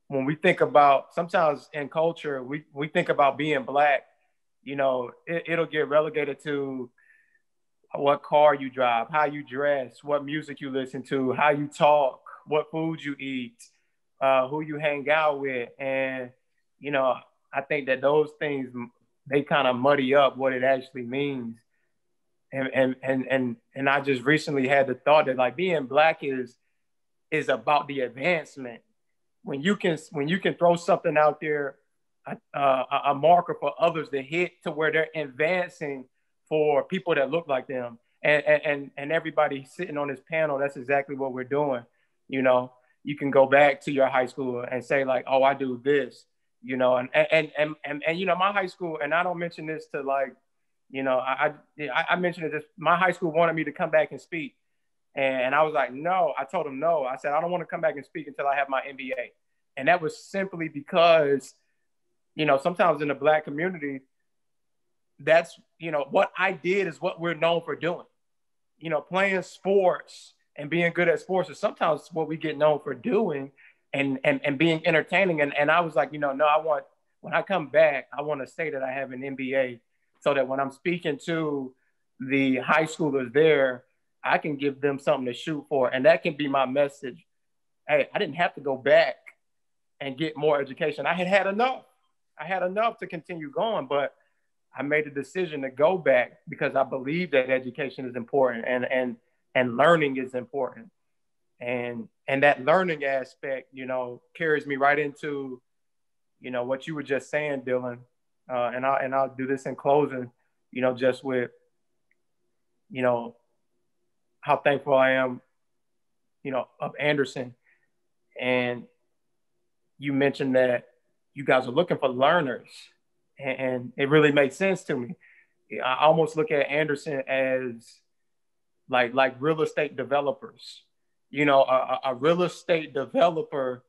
when we think about, sometimes in culture, we think about being Black, you know, it'll get relegated to what car you drive, how you dress, what music you listen to, how you talk, what food you eat, who you hang out with. And, you know, I think that those things, they kind of muddy up what it actually means. And I just recently had the thought that, like, being Black is about the advancement. When you can throw something out there, a marker for others to hit, to where they're advancing for people that look like them. And everybody sitting on this panel, that's exactly what we're doing. You know, you can go back to your high school and say, like, oh, I do this, you know, and you know, my high school, and I don't mention this to, like, you know, I mentioned it, just my high school wanted me to come back and speak. And I was like, no. I told them no. I said, I don't want to come back and speak until I have my MBA. And that was simply because, you know, sometimes in the Black community, that's, you know, what I did is what we're known for doing. You know, playing sports and being good at sports is sometimes what we get known for doing, and being entertaining. And I was like, you know, no, when I come back, I want to say that I have an MBA, so that when I'm speaking to the high schoolers there, I can give them something to shoot for. And that can be my message. Hey, I didn't have to go back and get more education. I had enough. I had enough to continue going, but I made a decision to go back because I believe that education is important, and learning is important. And that learning aspect, you know, carries me right into, you know, what you were just saying, Dylan. And I'll do this in closing, you know, just with, you know, how thankful I am, you know, of Anderson. And you mentioned that you guys are looking for learners, and it really makes sense to me. I almost look at Anderson as like real estate developers. You know, a real estate developer,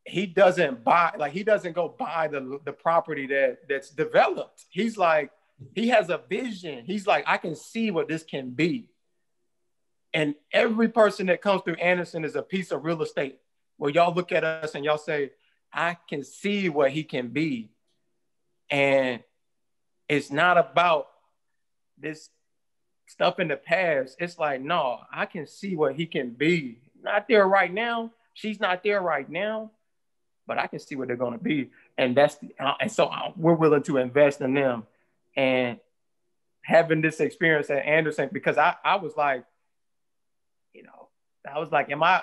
he doesn't go buy the property that's developed. He's like, he has a vision. He's like, I can see what this can be. And every person that comes through Anderson is a piece of real estate where y'all look at us and y'all say, I can see what he can be. And it's not about this stuff in the past. It's like, no, I can see what he can be. Not there right now. She's not there right now, but I can see what they're going to be. And so we're willing to invest in them. And having this experience at Anderson, because I was like, you know, I was like, am I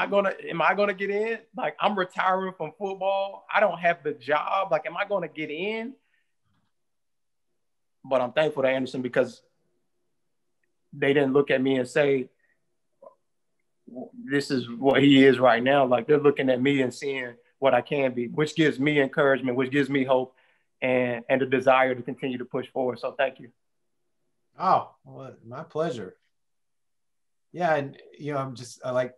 gonna get in? Like, I'm retiring from football. I don't have the job. Like, am I gonna get in? But I'm thankful to Anderson because they didn't look at me and say, this is what he is right now. Like, they're looking at me and seeing what I can be, which gives me encouragement, which gives me hope and the desire to continue to push forward. So thank you. Oh, well, my pleasure. Yeah. And, you know, I'm just and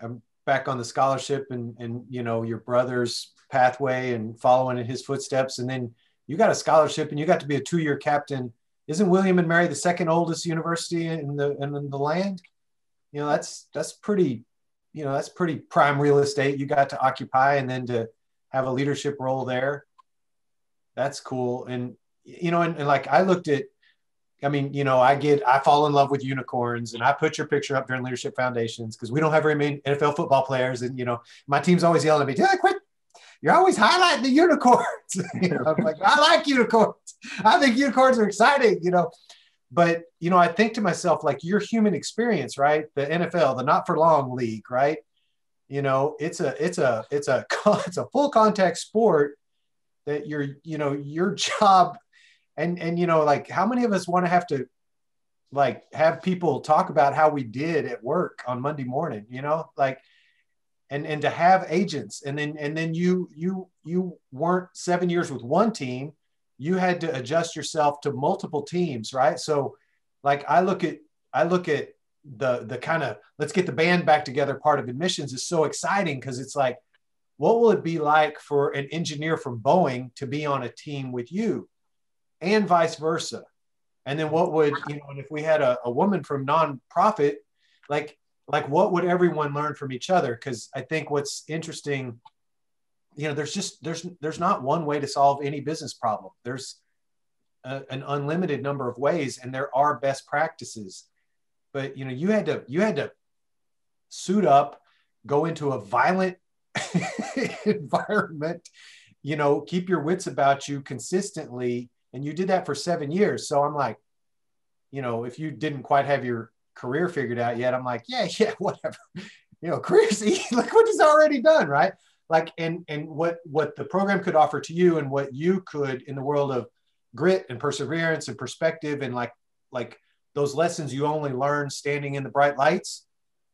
I'm back on the scholarship and, you know, your brother's pathway and following in his footsteps. And then you got a scholarship and you got to be a 2-year captain. Isn't William and Mary the second oldest university in the land? You know, that's pretty prime real estate you got to occupy, and then to have a leadership role there. That's cool. And, you know, and like I looked at I mean, you know, I fall in love with unicorns, and I put your picture up during Leadership Foundations because we don't have very many NFL football players. And, you know, my team's always yelling at me, "Dylan, quit. You're always highlighting the unicorns." You know, I'm like, I like unicorns. I think unicorns are exciting, you know. But, you know, I think to myself, like, your human experience, right? The NFL, the not for long league, right? You know, it's a full contact sport that you know, your job, and, you know, like, how many of us want to have to, like, have people talk about how we did at work on Monday morning, you know, like, and to have agents, and then you weren't 7 years with one team. You had to adjust yourself to multiple teams, right? So, like, I look at the kind of, let's get the band back together part of admissions is so exciting, because it's like, what will it be like for an engineer from Boeing to be on a team with you, and vice versa? And then what would, you know, and if we had a woman from nonprofit, like what would everyone learn from each other? Because I think what's interesting, you know, there's not one way to solve any business problem. There's an unlimited number of ways, and there are best practices. But, you know, you had to suit up, go into a violent environment, you know, keep your wits about you consistently. And you did that for 7 years. So I'm like, you know, if you didn't quite have your career figured out yet, I'm like, yeah, whatever. You know, career's look what he's already done, right? Like, and what the program could offer to you, and what you could in the world of grit and perseverance and perspective, and like those lessons you only learn standing in the bright lights,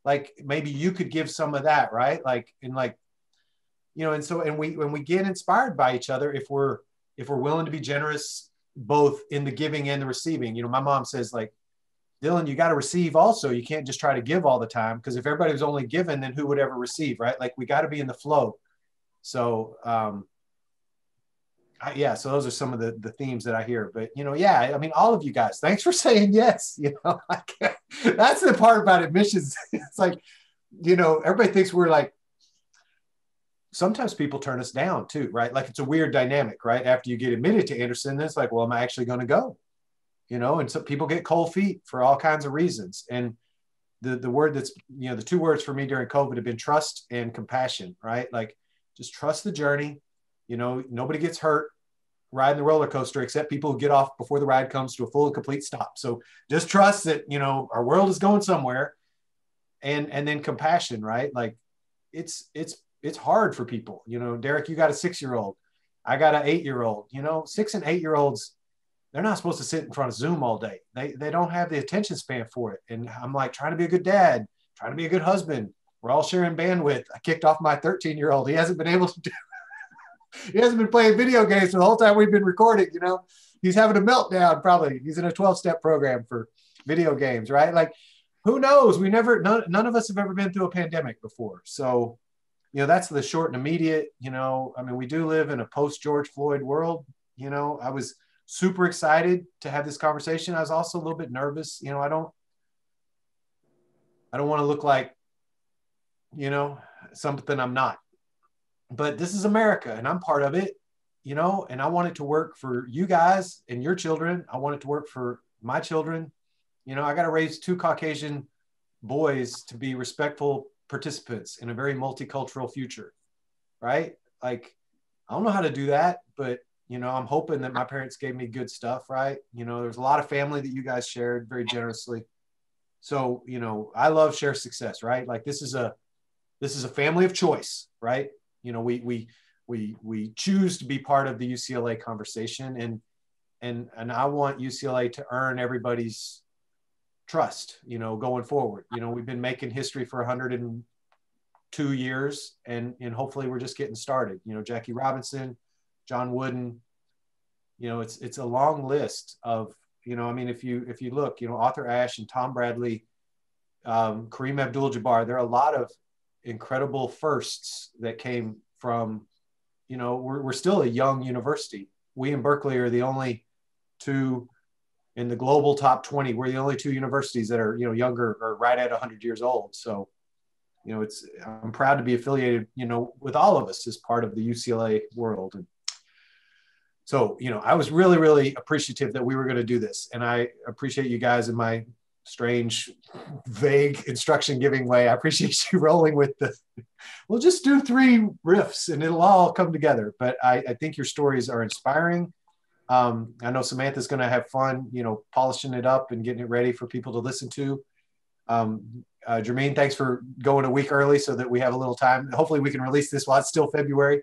like maybe you could give some of that, right? Like, and like, you know, and so, and when we get inspired by each other, if we're willing to be generous, both in the giving and the receiving. You know, my mom says, like, Dylan, you got to receive also. You can't just try to give all the time, because if everybody was only given, then who would ever receive, right? Like, we got to be in the flow. So, yeah, so those are some of the themes that I hear. But, you know, yeah, I mean, all of you guys, thanks for saying yes. You know, like, that's the part about admissions. It's like, you know, everybody thinks we're like, sometimes people turn us down too, right? Like, it's a weird dynamic, right? After you get admitted to Anderson, then it's like, well, am I actually going to go? You know, and so people get cold feet for all kinds of reasons. And the word that's, you know, the two words for me during COVID have been trust and compassion, right? Like, just trust the journey. You know, nobody gets hurt riding the roller coaster except people who get off before the ride comes to a full and complete stop. So just trust that, you know, our world is going somewhere. And then compassion, right? Like, it's hard for people. You know, Derek, you got a 6-year-old. I got an 8-year-old. You know, 6 and 8-year-olds, they're not supposed to sit in front of Zoom all day. They don't have the attention span for it. And I'm like, trying to be a good dad, trying to be a good husband. We're all sharing bandwidth. I kicked off my 13-year-old. He hasn't been able to do he hasn't been playing video games for the whole time we've been recording, you know. He's having a meltdown probably. He's in a 12-step program for video games, right? Like, who knows? None of us have ever been through a pandemic before. So, you know, that's the short and immediate. You know, I mean, we do live in a post-George Floyd world. You know, I was super excited to have this conversation. I was also a little bit nervous. You know, I don't want to look like, you know, something I'm not. But this is America, and I'm part of it, you know, and I want it to work for you guys and your children. I want it to work for my children. You know, I got to raise 2 Caucasian boys to be respectful participants in a very multicultural future, right? Like, I don't know how to do that, but, you know, I'm hoping that my parents gave me good stuff, right? You know, there's a lot of family that you guys shared very generously. So, you know, I love share success, right? Like, this is a family of choice, right? You know, we choose to be part of the UCLA conversation, and I want UCLA to earn everybody's trust, you know, going forward. You know, we've been making history for 102 years, and hopefully we're just getting started. You know, Jackie Robinson, John Wooden, you know, it's a long list of, you know, I mean, if you look, you know, Arthur Ashe and Tom Bradley, Kareem Abdul-Jabbar, there are a lot of incredible firsts that came from, you know, we're still a young university. We in Berkeley are the only 2 in the global top 20. We're the only 2 universities that are, you know, younger or right at 100 years old. So, you know, I'm proud to be affiliated, you know, with all of us as part of the UCLA world. And So, I was really, really appreciative that we were going to do this. And I appreciate you guys in my strange, vague instruction giving way. I appreciate you rolling with we'll just do 3 riffs and it'll all come together. But I think your stories are inspiring. I know Samantha's going to have fun, polishing it up and getting it ready for people to listen to. Jermeen, thanks for going a week early so that we have a little time. Hopefully we can release this while it's still February.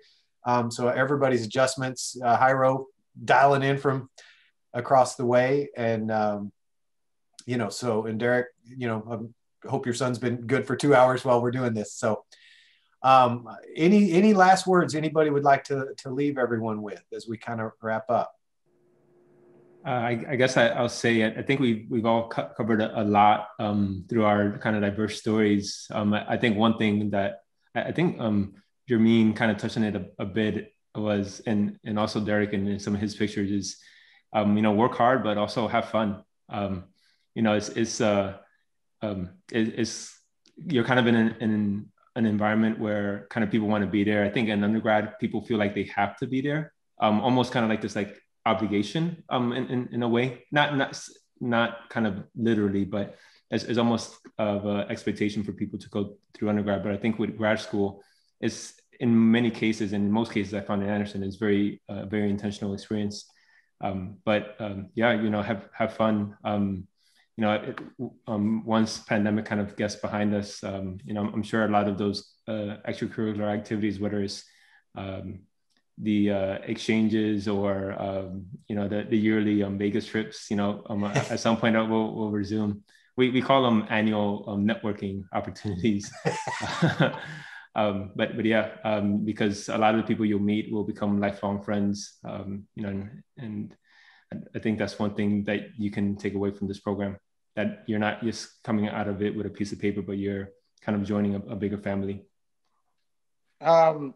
So everybody's adjustments, Jairo dialing in from across the way. And, and Derek, I hope your son's been good for 2 hours while we're doing this. So any last words anybody would like to leave everyone with as we kind of wrap up? I guess I'll say I think we've all covered a lot through our kind of diverse stories. I think one thing that I think Jermeen kind of touched on it a bit was, and also Derek in some of his pictures is, work hard, but also have fun. It's you're kind of in an environment where kind of people want to be there. I think in undergrad, people feel like they have to be there, almost kind of like this obligation in a way, not kind of literally, but as almost of an expectation for people to go through undergrad. But I think with grad school, it's in many cases, and in most cases I found in Anderson, is very intentional experience. But have fun. Once pandemic kind of gets behind us, I'm sure a lot of those extracurricular activities, whether it's the exchanges or the yearly Vegas trips, at some point we'll resume. We call them annual networking opportunities. Because a lot of the people you'll meet will become lifelong friends, and I think that's one thing that you can take away from this program, that you're not just coming out of it with a piece of paper, but you're kind of joining a bigger family. I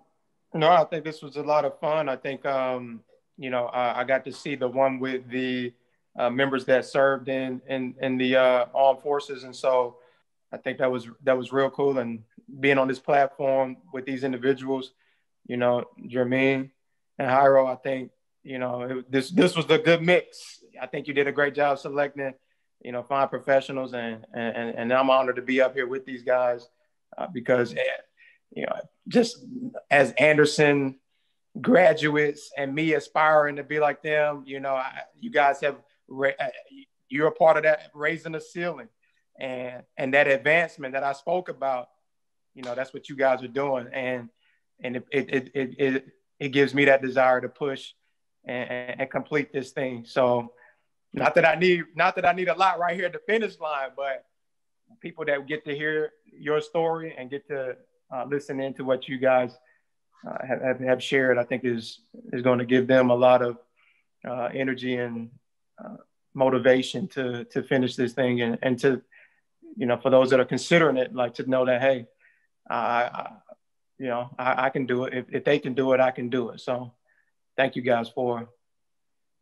think this was a lot of fun. I think, I got to see the one with the members that served in the armed forces. And so I think that was real cool. And being on this platform with these individuals, Jermeen and Jairo, I think, this was the good mix. I think you did a great job selecting, fine professionals, and I'm honored to be up here with these guys because, just as Anderson graduates and me aspiring to be like them, you guys have, you're a part of that, raising the ceiling and that advancement that I spoke about. That's what you guys are doing, and it gives me that desire to push and complete this thing. So not that I need a lot right here at the finish line, but people that get to hear your story and get to listen into what you guys have shared, I think is going to give them a lot of energy and motivation to finish this thing, and to, for those that are considering it, like to know that, hey, I can do it. If they can do it, I can do it. So thank you guys for,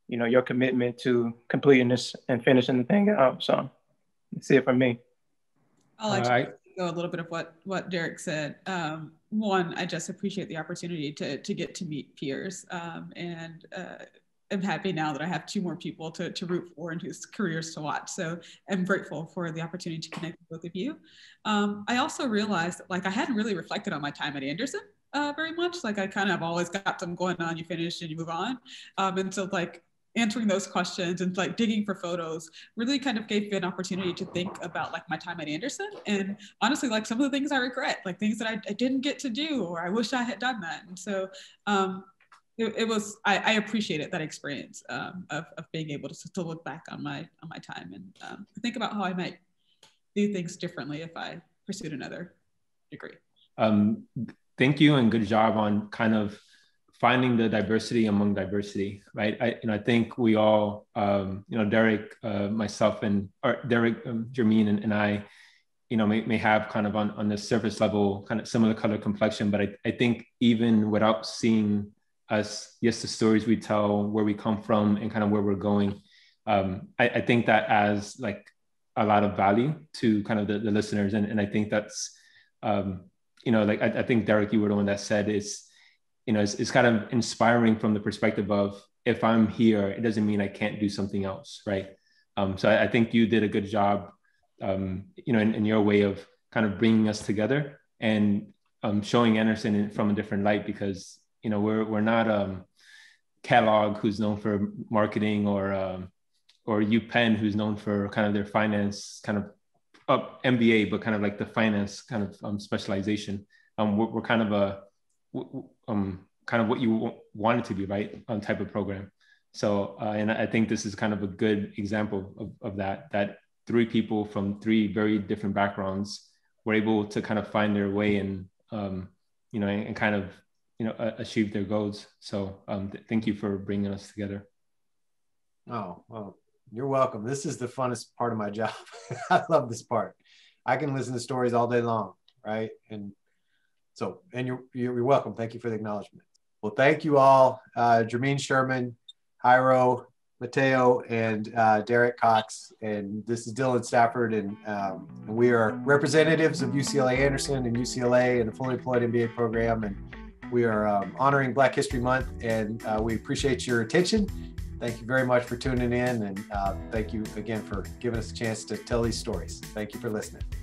your commitment to completing this and finishing the thing out. So that's it for me. I'll actually go a little bit of what Derek said. One, I just appreciate the opportunity to get to meet peers, and I'm happy now that I have 2 more people to root for and whose careers to watch. So I'm grateful for the opportunity to connect with both of you. I also realized that I hadn't really reflected on my time at Anderson very much. I kind of always got them going on, you finish and you move on. And so answering those questions and digging for photos really kind of gave me an opportunity to think about my time at Anderson. And honestly, some of the things I regret, things that I didn't get to do, or I wish I had done that. And so I appreciated that experience of being able to look back on my time and think about how I might do things differently if I pursued another degree. Thank you, and good job on kind of finding the diversity among diversity, right? I think we all, Derek, myself, and Derek, Jermeen, and I, may have kind of on the surface level kind of similar color complexion, but I think even without seeing us, yes, the stories we tell, where we come from, and kind of where we're going, I think that adds a lot of value to kind of the listeners, and I think that's, I think Derek, you were the one that said it's kind of inspiring from the perspective of, if I'm here, it doesn't mean I can't do something else, right? So I think you did a good job, in your way of kind of bringing us together and showing Anderson from a different light, because, we're not Kellogg, who's known for marketing, or UPenn, who's known for kind of their finance kind of MBA, but kind of like the finance kind of specialization. We're kind of kind of what you want it to be, right? Type of program. So, and I think this is kind of a good example of that 3 people from 3 very different backgrounds were able to kind of find their way and, and kind of, achieve their goals. So thank you for bringing us together. Oh, well, you're welcome. This is the funnest part of my job. I love this part. I can listen to stories all day long, right? And you're welcome. Thank you for the acknowledgement. Well, thank you all, Jermeen Sherman, Jairo Mateo, and Derek Cox. And this is Dylan Stafford, and we are representatives of UCLAAnderson and UCLA and the fully employed MBA program. And we are honoring Black History Month, and we appreciate your attention. Thank you very much for tuning in, and thank you again for giving us a chance to tell these stories. Thank you for listening.